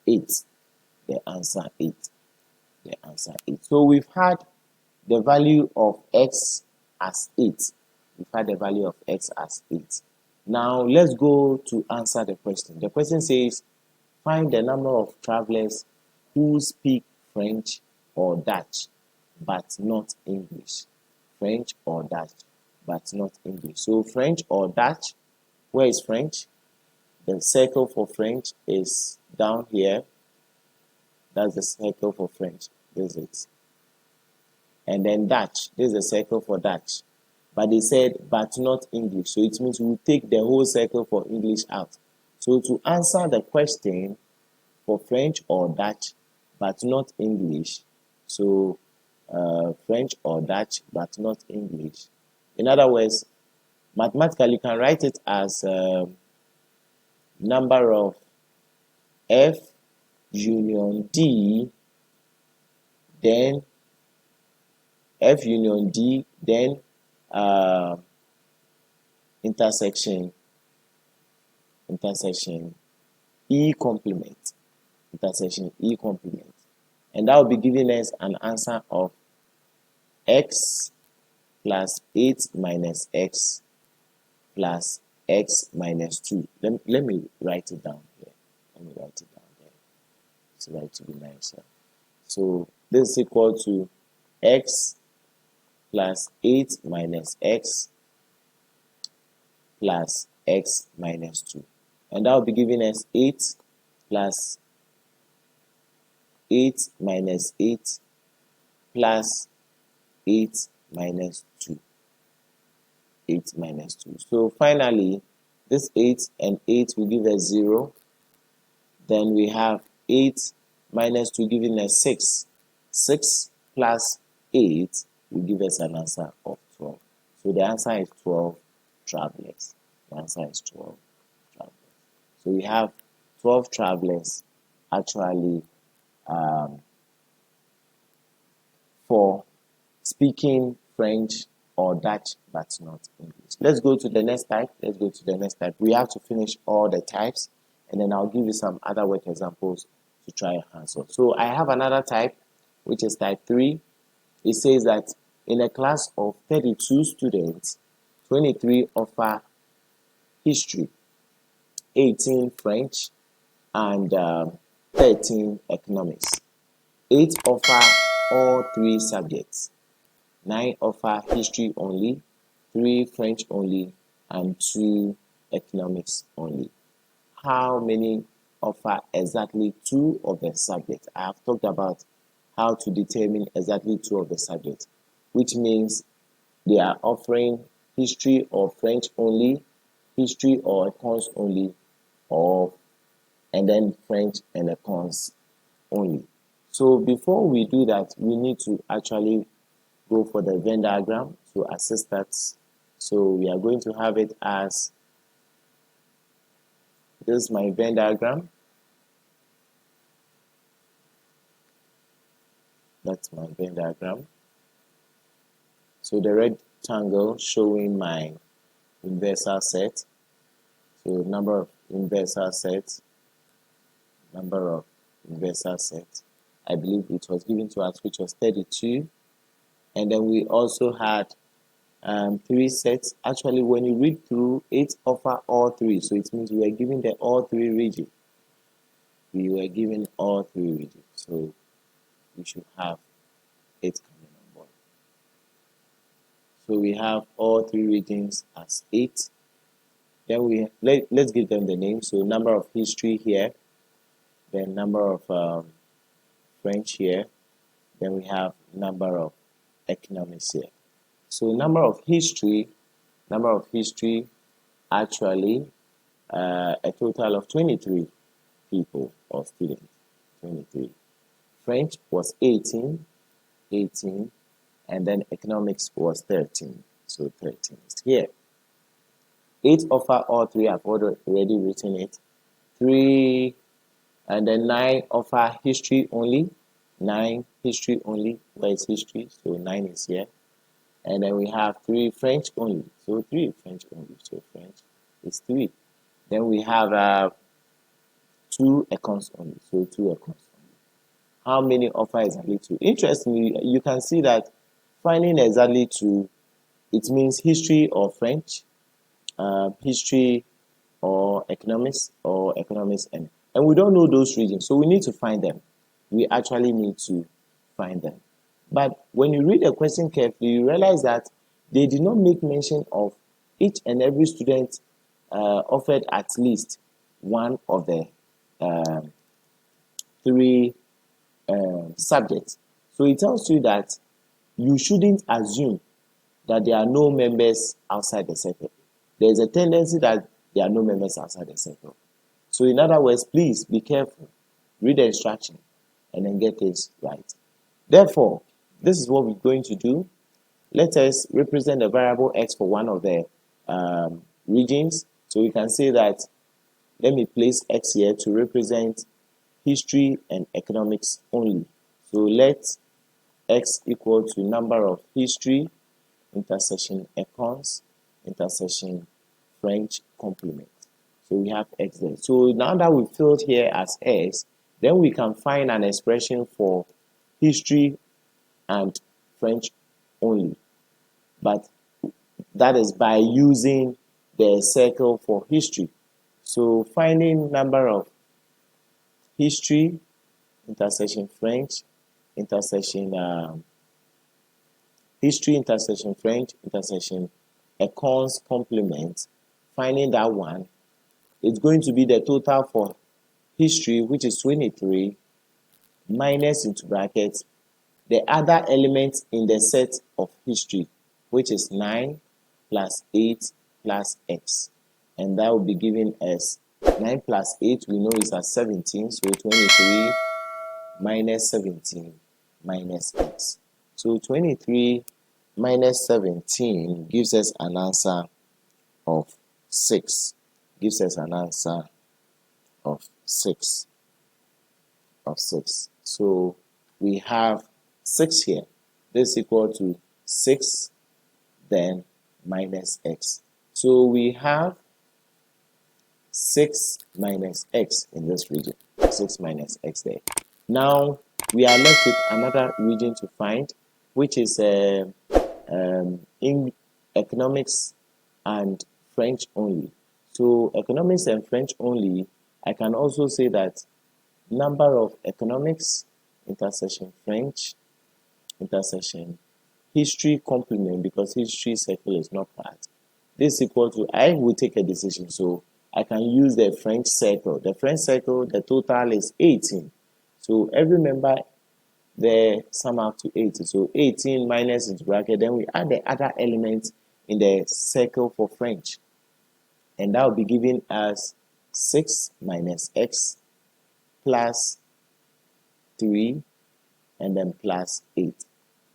8. The answer 8. The answer 8. So we've had the value of x as 8. We've had the value of x as 8. Now let's go to answer the question. The question says, find the number of travelers who speak French or Dutch, but not English. French or Dutch, but not English. So French or Dutch, where is French? The circle for French is down here. That's the circle for French. This is it. And then Dutch, this is the circle for Dutch. But they said, but not English. So it means we'll take the whole circle for English out. So to answer the question for French or Dutch, but not English, so French or Dutch, but not English. In other words, mathematically, you can write it as number of F union D, then F union D, then intersection E complement, intersection E complement, and that will be giving us an answer of x plus 8 minus x plus x minus 2. Let me write it down here. Let me write it down there. So that to be nicer. So this is equal to x plus 8 minus x plus x minus 2. And that will be giving us 8 plus 8 minus 8 plus 8 minus 2. 8 minus 2. So finally, this 8 and 8 will give us 0. Then we have 8 minus 2 giving us 6. 6 plus 8 will give us an answer of 12. So the answer is 12 travelers. The answer is 12 travelers. So we have 12 travelers actually for speaking French or Dutch, but not English. Let's go to the next type. We have to finish all the types, and then I'll give you some other work examples to try your hands on. So I have another type, which is type 3. It says that in a class of 32 students, 23 offer history, 18 French, and 13 economics. 8 offer all 3 subjects. 9 offer history only, 3 French only, and 2 economics only. How many offer exactly 2 of the subjects? I have talked about how to determine exactly 2 of the subjects, which means they are offering history or French only, history or econs only, and then French and econs only. So before we do that, we need to actually go for the Venn diagram to assist that. So we are going to have it as, this is my Venn diagram. That's my Venn diagram. So the rectangle showing my universal set. So number of universal sets. I believe it was given to us, which was 32. And then we also had 3 sets. Actually, when you read through, 8 offer all 3. So it means we are given the all 3 region. So we should have it coming on board. So we have all 3 regions as 8. Then let's give them the name. So number of history here, then number of French here, then we have number of economics here. So number of history actually a total of 23 people or students. 23. French was 18, and then economics was 13. So 13 is here. 8 offer all 3. I've already written it. 3, and then 9 offer history only. 9 history only. Where is history? So 9 is here. And then we have 3 French only. So 3 French only. So French is 3. Then we have 2 econs only. So 2 econs only. How many offer exactly 2? Interestingly, you can see that finding exactly 2, it means history or French, history or economics and we don't know those regions, so we need to find them. We actually need to find them. But when you read the question carefully, you realize that they did not make mention of each and every student offered at least one of the three subjects. So it tells you that you shouldn't assume that there are no members outside the circle. There is a tendency that there are no members outside the circle. So in other words, please be careful, read the instruction, and then get things right. Therefore, this is what we're going to do. Let us represent the variable x for one of the regions. So we can say that, let me place x here to represent history and economics only. So let x equal to number of history intersection econs intersection French complement. So we have x there. So now that we filled here as x, then we can find an expression for history and French only. But that is by using the circle for history. So finding number of history intersection French intersection history intersection French intersection econs complement, finding that one, it's going to be the total for history, which is 23, minus into brackets the other elements in the set of history, which is 9 plus 8 plus x. And that will be given as 9 plus 8, we know is as 17, so 23 minus 17 minus x. So 23 minus 17 gives us an answer of 6. Gives us an answer of 6. So we have 6 here. This is equal to 6, then minus x. So we have 6 minus x in this region. 6 minus x there. Now we are left with another region to find, which is in economics and French only. So economics and French only, I can also say that number of economics intersection French intersection history complement, because history circle is not part. This is equal to, I will take a decision, so I can use the French circle. The French circle, the total is 18. So every member there sum up to 80. So 18 minus into bracket, then we add the other elements in the circle for French. And that will be given as 6 minus x plus 3 and then plus 8.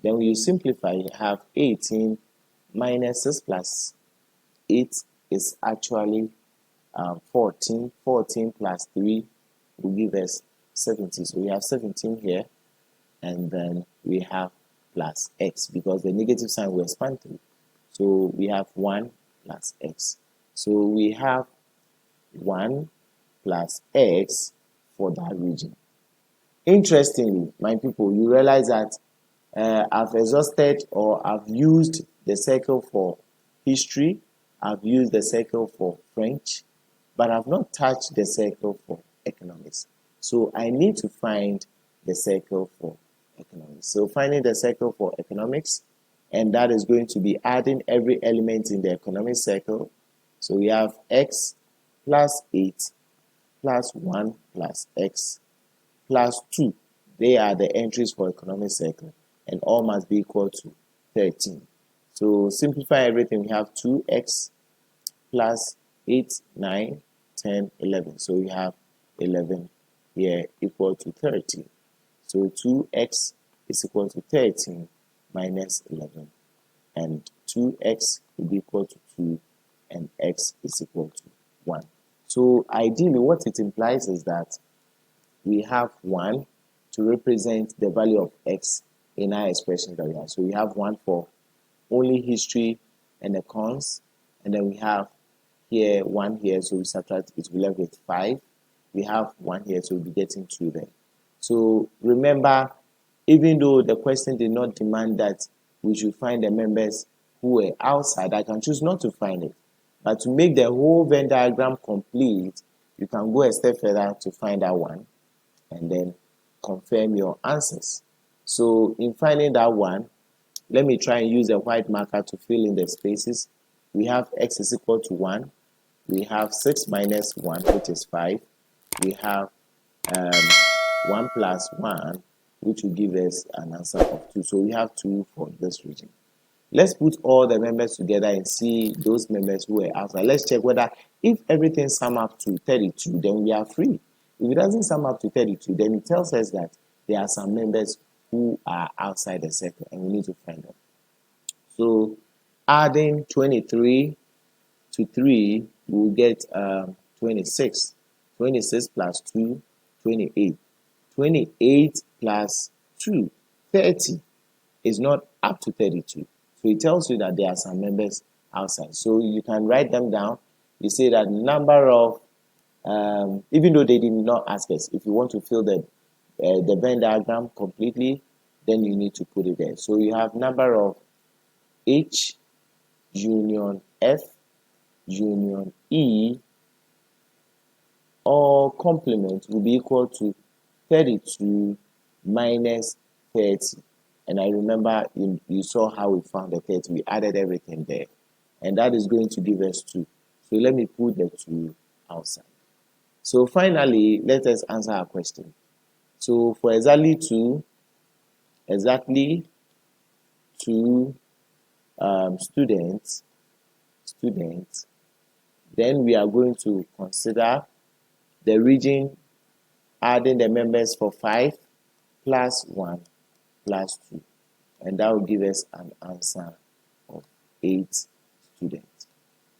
Then when you simplify, you have 18 minus 6 plus 8 is actually 14. 14 plus 3 will give us 17. So we have 17 here, and then we have plus x, because the negative sign will expand through. So we have 1 plus x. So we have 1 plus x for that region. Interestingly, my people, you realize that I've exhausted, or I've used the circle for history, I've used the circle for French, but I've not touched the circle for economics. So I need to find the circle for economics. So finding the circle for economics, and that is going to be adding every element in the economic circle. So we have x plus 8 plus 1 plus x plus 2. They are the entries for economic circle, and all must be equal to 13. So simplify everything, we have 2x plus 8, 9, 10, 11. So we have 11 here equal to 13. So 2x is equal to 13 minus 11. And 2x will be equal to 2, and x is equal to 1. So ideally, what it implies is that we have 1 to represent the value of x in our expression that we have. So we have 1 for only history and the cons, and then we have here 1 here, so we subtract, it will be left with 5. We have 1 here, so we'll be getting 2 there. So remember, even though the question did not demand that we should find the members who were outside, I can choose not to find it. But to make the whole Venn diagram complete, you can go a step further to find that one, and then confirm your answers. So in finding that one, Let me try and use a white marker to fill in the spaces. We have x is equal to 1. We have 6 minus 1, which is 5. We have 1 plus 1, which will give us an answer of 2. So we have 2 for this region. Let's put all the members together and see those members who are outside. Let's check whether if everything sum up to 32, then we are free. If it doesn't sum up to 32, then it tells us that there are some members who are outside the circle and we need to find them. So adding 23 to 3, we'll get 26. 26 plus 2, 28. 28 plus 2, 30 is not up to 32. So it tells you that there are some members outside. So you can write them down. You say that number of, even though they did not ask us, if you want to fill the Venn diagram completely, then you need to put it there. So you have number of H union F union E or complement will be equal to 32 minus 30. And I remember you saw how we found the 30. We added everything there. And that is going to give us 2. So let me put the 2 outside. So finally, let us answer our question. So for exactly 2 students, then we are going to consider the region adding the members for 5 plus 1 plus 2. And that will give us an answer of 8 students.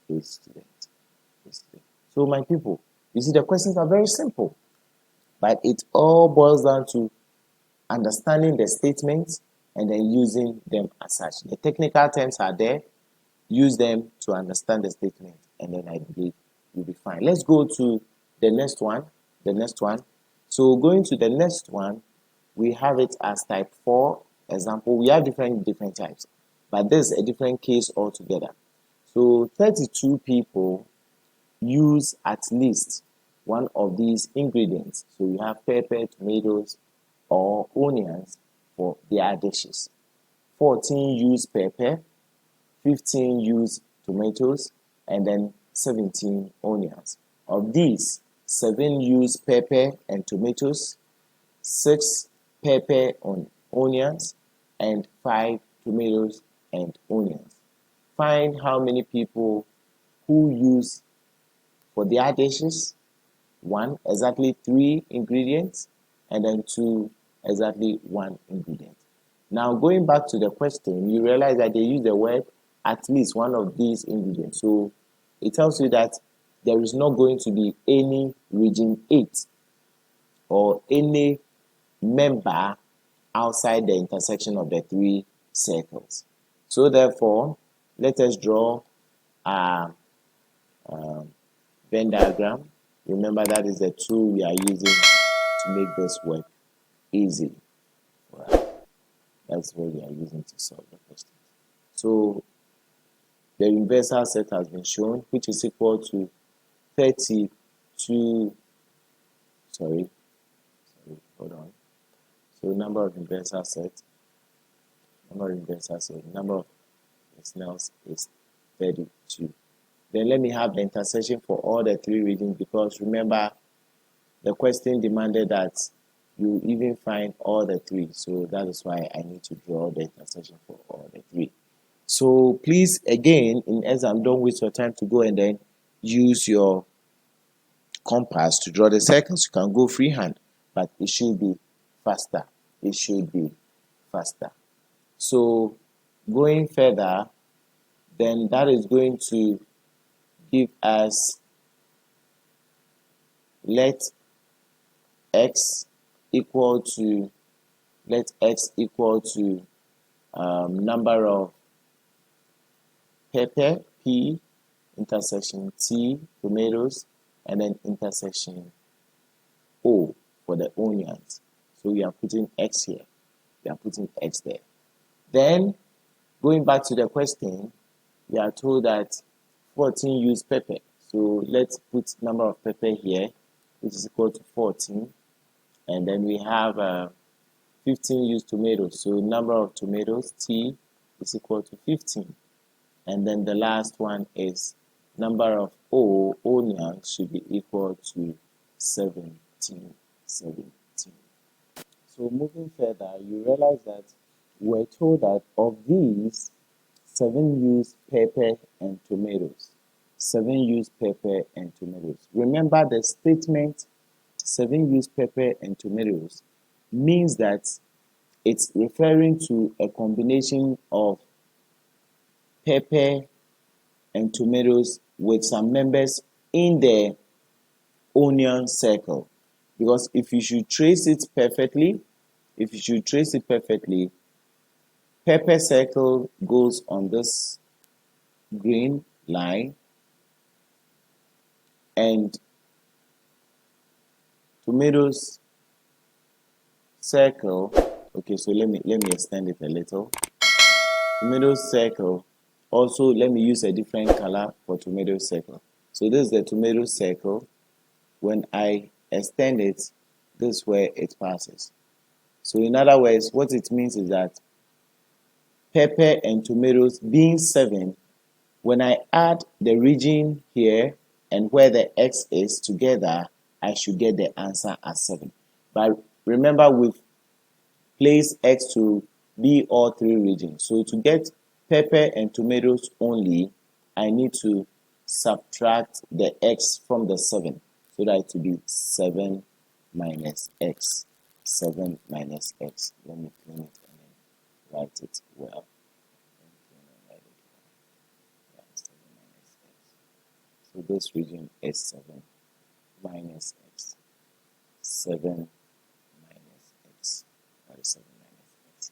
8 students. 8 students. So my people, you see the questions are very simple. But it all boils down to understanding the statements and then using them as such. The technical terms are there. Use them to understand the statement, and then I believe you'll be fine. Let's go to the next one. So going to the next one, we have it as type 4 example. We have different types, but this is a different case altogether. So 32 people use at least one of these ingredients. So you have pepper, tomatoes, or onions for their dishes. 14 use pepper, 15 use tomatoes, and then 17 onions. Of these, 7 use pepper and tomatoes, 6 pepper and onions, and 5 tomatoes and onions. Find how many people who use for their dishes. 1, exactly 3 ingredients, and then 2, exactly 1 ingredient. Now going back to the question, you realize that they use the word at least one of these ingredients. So it tells you that there is not going to be any region 8 or any member outside the intersection of the 3 circles. So therefore, let us draw a Venn diagram. Remember, that is the tool we are using to make this work easy. Right. That's what we are using to solve the question. So the universal set has been shown, which is equal to 32. Hold on. So number of universal set, number of Snells is 32. Then let me have the intersection for all the 3 regions, because remember the question demanded that you even find all the 3. So that is why I need to draw the intersection for all the 3. So please, again, in exam, don't waste your time to go and then use your compass to draw the circles. You can go freehand, but it should be faster. So going further, then that is going to give us, let x equal to number of pepper, P, intersection T, tomatoes, and then intersection O for the onions. So we are putting x here. We are putting x there. Then, going back to the question, we are told that 14 use pepper. So let's put number of pepper here, which is equal to 14. And then we have 15 use tomatoes. So number of tomatoes, T, is equal to 15. And then the last one is number of onions should be equal to 17. So moving further, you realize that we're told that of these, 7 use pepper and tomatoes. 7 use pepper and tomatoes. Remember the statement 7 use pepper and tomatoes means that it's referring to a combination of pepper and tomatoes with some members in the onion circle. Because if you should trace it perfectly, pepper circle goes on this green line and tomatoes circle, okay, so let me extend it a little. Tomato circle, also let me use a different color for tomato circle. So this is the tomato circle. When I extend it, this is where it passes. So in other words, what it means is that pepper and tomatoes being 7, when I add the region here and where the x is together, I should get the answer as 7. But remember, we've placed x to be all 3 regions. So to get pepper and tomatoes only, I need to subtract the x from the 7. So that it will be 7 minus x. 7 minus x. Let me clean it and then write it well. So this region is 7 minus x. 7 minus x. That is 7 minus x.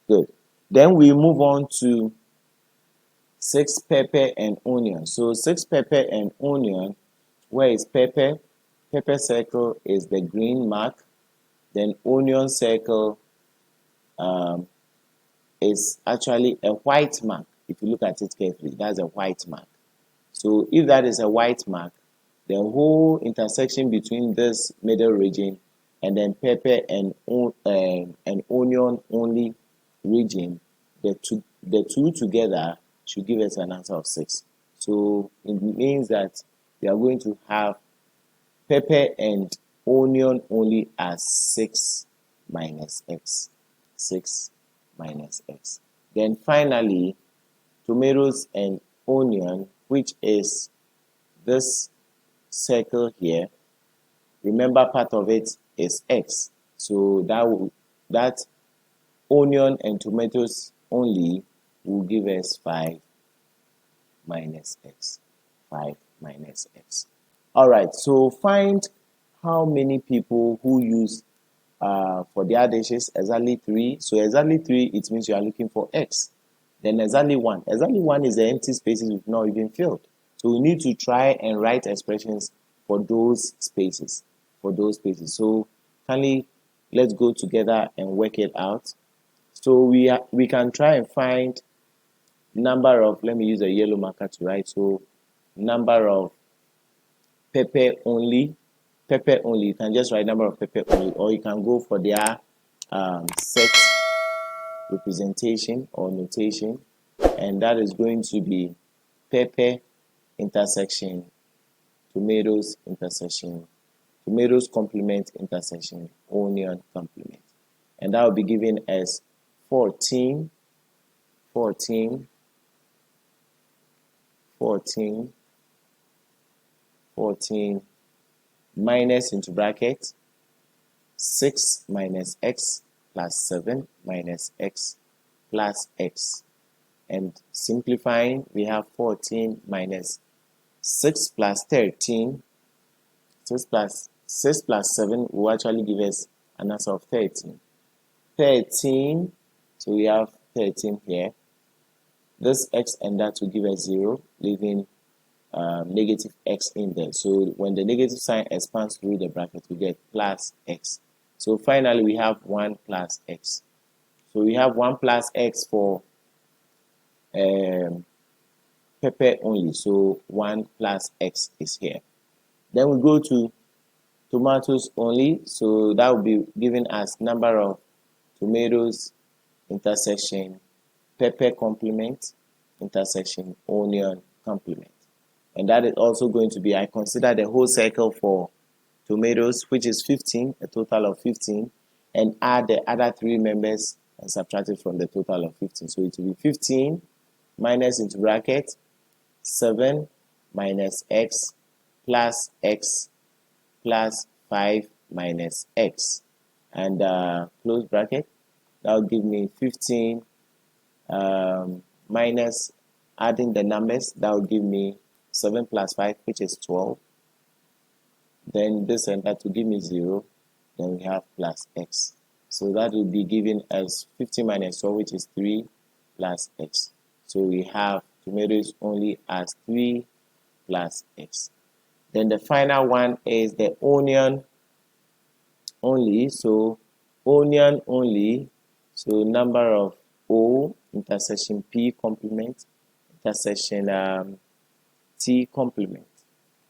Good. Then we move on to 6 pepper and onion. So 6 pepper and onion, where is pepper? Pepper circle is the green mark. Then onion circle is actually a white mark. If you look at it carefully, that's a white mark. So if that is a white mark, the whole intersection between this middle region and then pepper and onion only region, the two together should give us an answer of 6. So it means that we are going to have pepper and onion only as 6 minus x. 6 minus x. Then finally, tomatoes and onion, which is this circle here. Remember, part of it is x. So that onion and tomatoes only will give us 5 minus x. 5 minus x. Alright, so find how many people who use for their dishes exactly 3. So exactly 3, it means you are looking for x. Then exactly 1. Exactly 1 is the empty spaces we've not even filled. So we need to try and write expressions for those spaces. So kindly let's go together and work it out. So we can try and find number of, let me use a yellow marker to write. So number of pepper only. You can just write number of pepper only, or you can go for their set representation or notation, and that is going to be pepper intersection tomatoes intersection tomatoes complement intersection onion complement, and that will be given as 14 14 14 14 minus into bracket 6 minus x plus 7 minus x plus x, and simplifying we have 14 minus 6 plus 13. 6 plus 7 will actually give us an answer of 13. So we have 13 here. This x and that will give us 0, leaving negative x in there. So when the negative sign expands through the bracket, we get plus x. So finally we have 1 plus x. So we have 1 plus x for pepper only. So 1 plus x is here. Then we go to tomatoes only. So that will be giving us number of tomatoes intersection pepper complement intersection onion complement. And that is also going to be, I consider the whole circle for tomatoes, which is 15, a total of 15, and add the other three members and subtract it from the total of 15. So it will be 15 minus into bracket 7 minus x plus 5 minus x, and close bracket. That will give me 15 minus, adding the numbers, that will give me 7 plus 5, which is 12. Then this and that will give me 0. Then we have plus x. So that will be given as 15 minus 12, which is 3 plus x. So we have tomatoes only as 3 plus x. Then the final one is the onion only. So onion only. So number of O intersection P complement intersection T complement.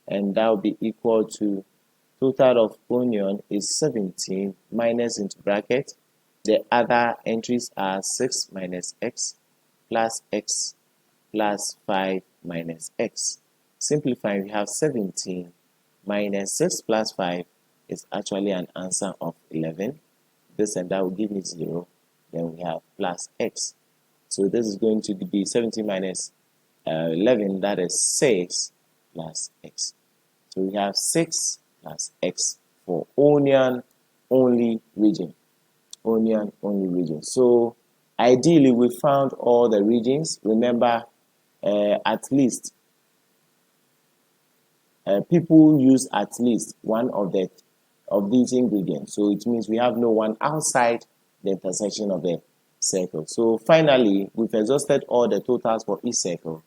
And that will be equal to total of onion is 17 minus into bracket. The other entries are 6 minus x plus 5 minus x. Simplifying, we have 17 minus 6 plus 5 is actually an answer of 11. This and that will give me 0. Then we have plus x. So this is going to be 17 minus 11, that is 6 plus x. So we have 6 plus x for onion only region. Onion only region. So ideally we found all the regions. Remember, at least people use at least one of these ingredients. So it means we have no one outside the intersection of the circle. So finally, we've exhausted all the totals for each circle,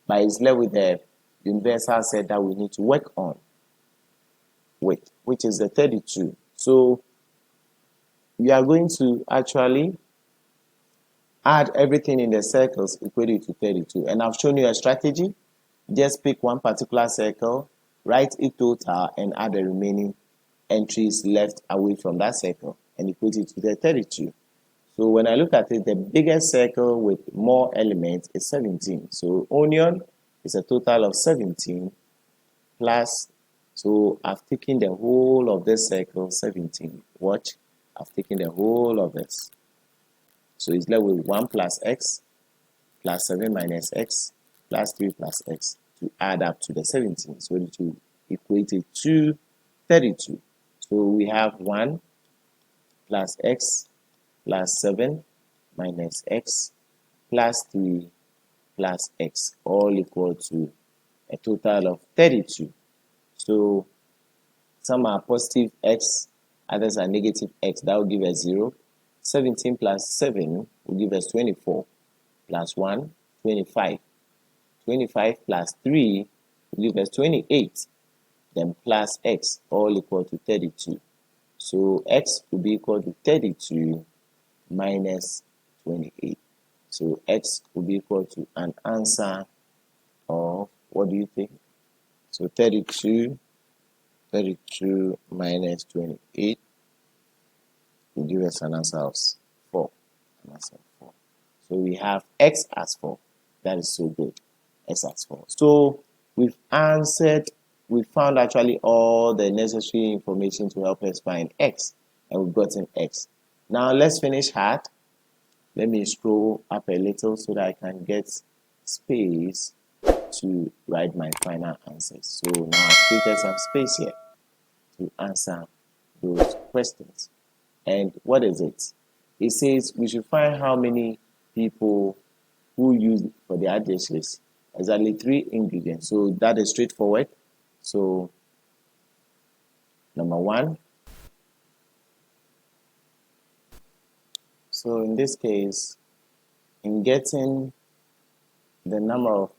but it's left with the universal set that we need to work on with, which is the 32. So we are going to actually add everything in the circles equating to 32. And I've shown you a strategy. Just pick one particular circle, write its total, and add the remaining entries left away from that circle and equate it to the 32. So when I look at it, the biggest circle with more elements is 17. So onion is a total of 17 plus, so I've taken the whole of this circle, 17. Watch, I've taken the whole of this. So it's left with 1 plus x plus 7 minus x plus 3 plus x to add up to the 17. So it will equate it to 32. So we have 1 plus x plus 7 minus x plus 3 plus x, all equal to a total of 32. So some are positive x, others are negative x. That will give us 0. 17 plus 7 will give us 24 plus 1, 25. 25 plus 3 will give us 28. Then plus x, all equal to 32. So x will be equal to 32 minus 28. So x will be equal to an answer of, what do you think? So 32 minus 28 will give us an answer of 4. An answer of 4. So we have x as 4. That is so good. X as 4. So we've answered, we found actually all the necessary information to help us find x, and we've gotten x. Now let's finish hard. Let me scroll up a little so that I can get space to write my final answers. So now I've created some space here to answer those questions. And what is it? It says we should find how many people who use for their dishes exactly 3 ingredients. So that is straightforward. So number 1. So in this case, in getting the number of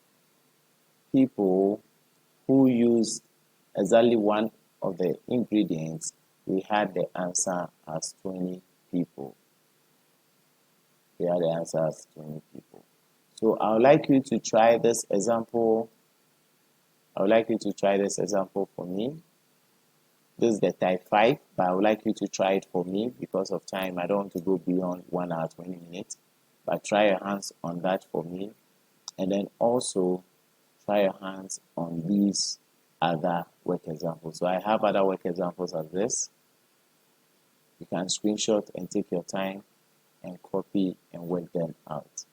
people who use exactly one of the ingredients, we had the answer as 20 people. We had the answer as 20 people. So I would like you to try this example. I would like you to try this example for me. This is the type 5, but I would like you to try it for me because of time. I don't want to go beyond 1 hour 20 minutes. But try your hands on that for me, and then also try your hands on these other work examples. So I have other work examples of this. You can screenshot and take your time and copy and work them out.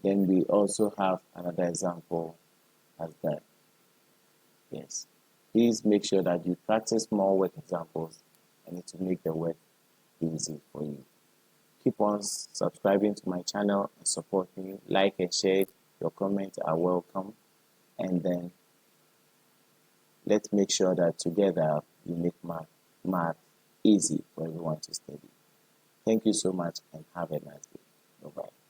Then we also have another example as that. Yes. Please make sure that you practice more work examples and it will make the work easy for you. Keep on subscribing to my channel and support me. Like and share. Your comments are welcome. And then let's make sure that together we make math easy for everyone to study. Thank you so much and have a nice day. Bye-bye.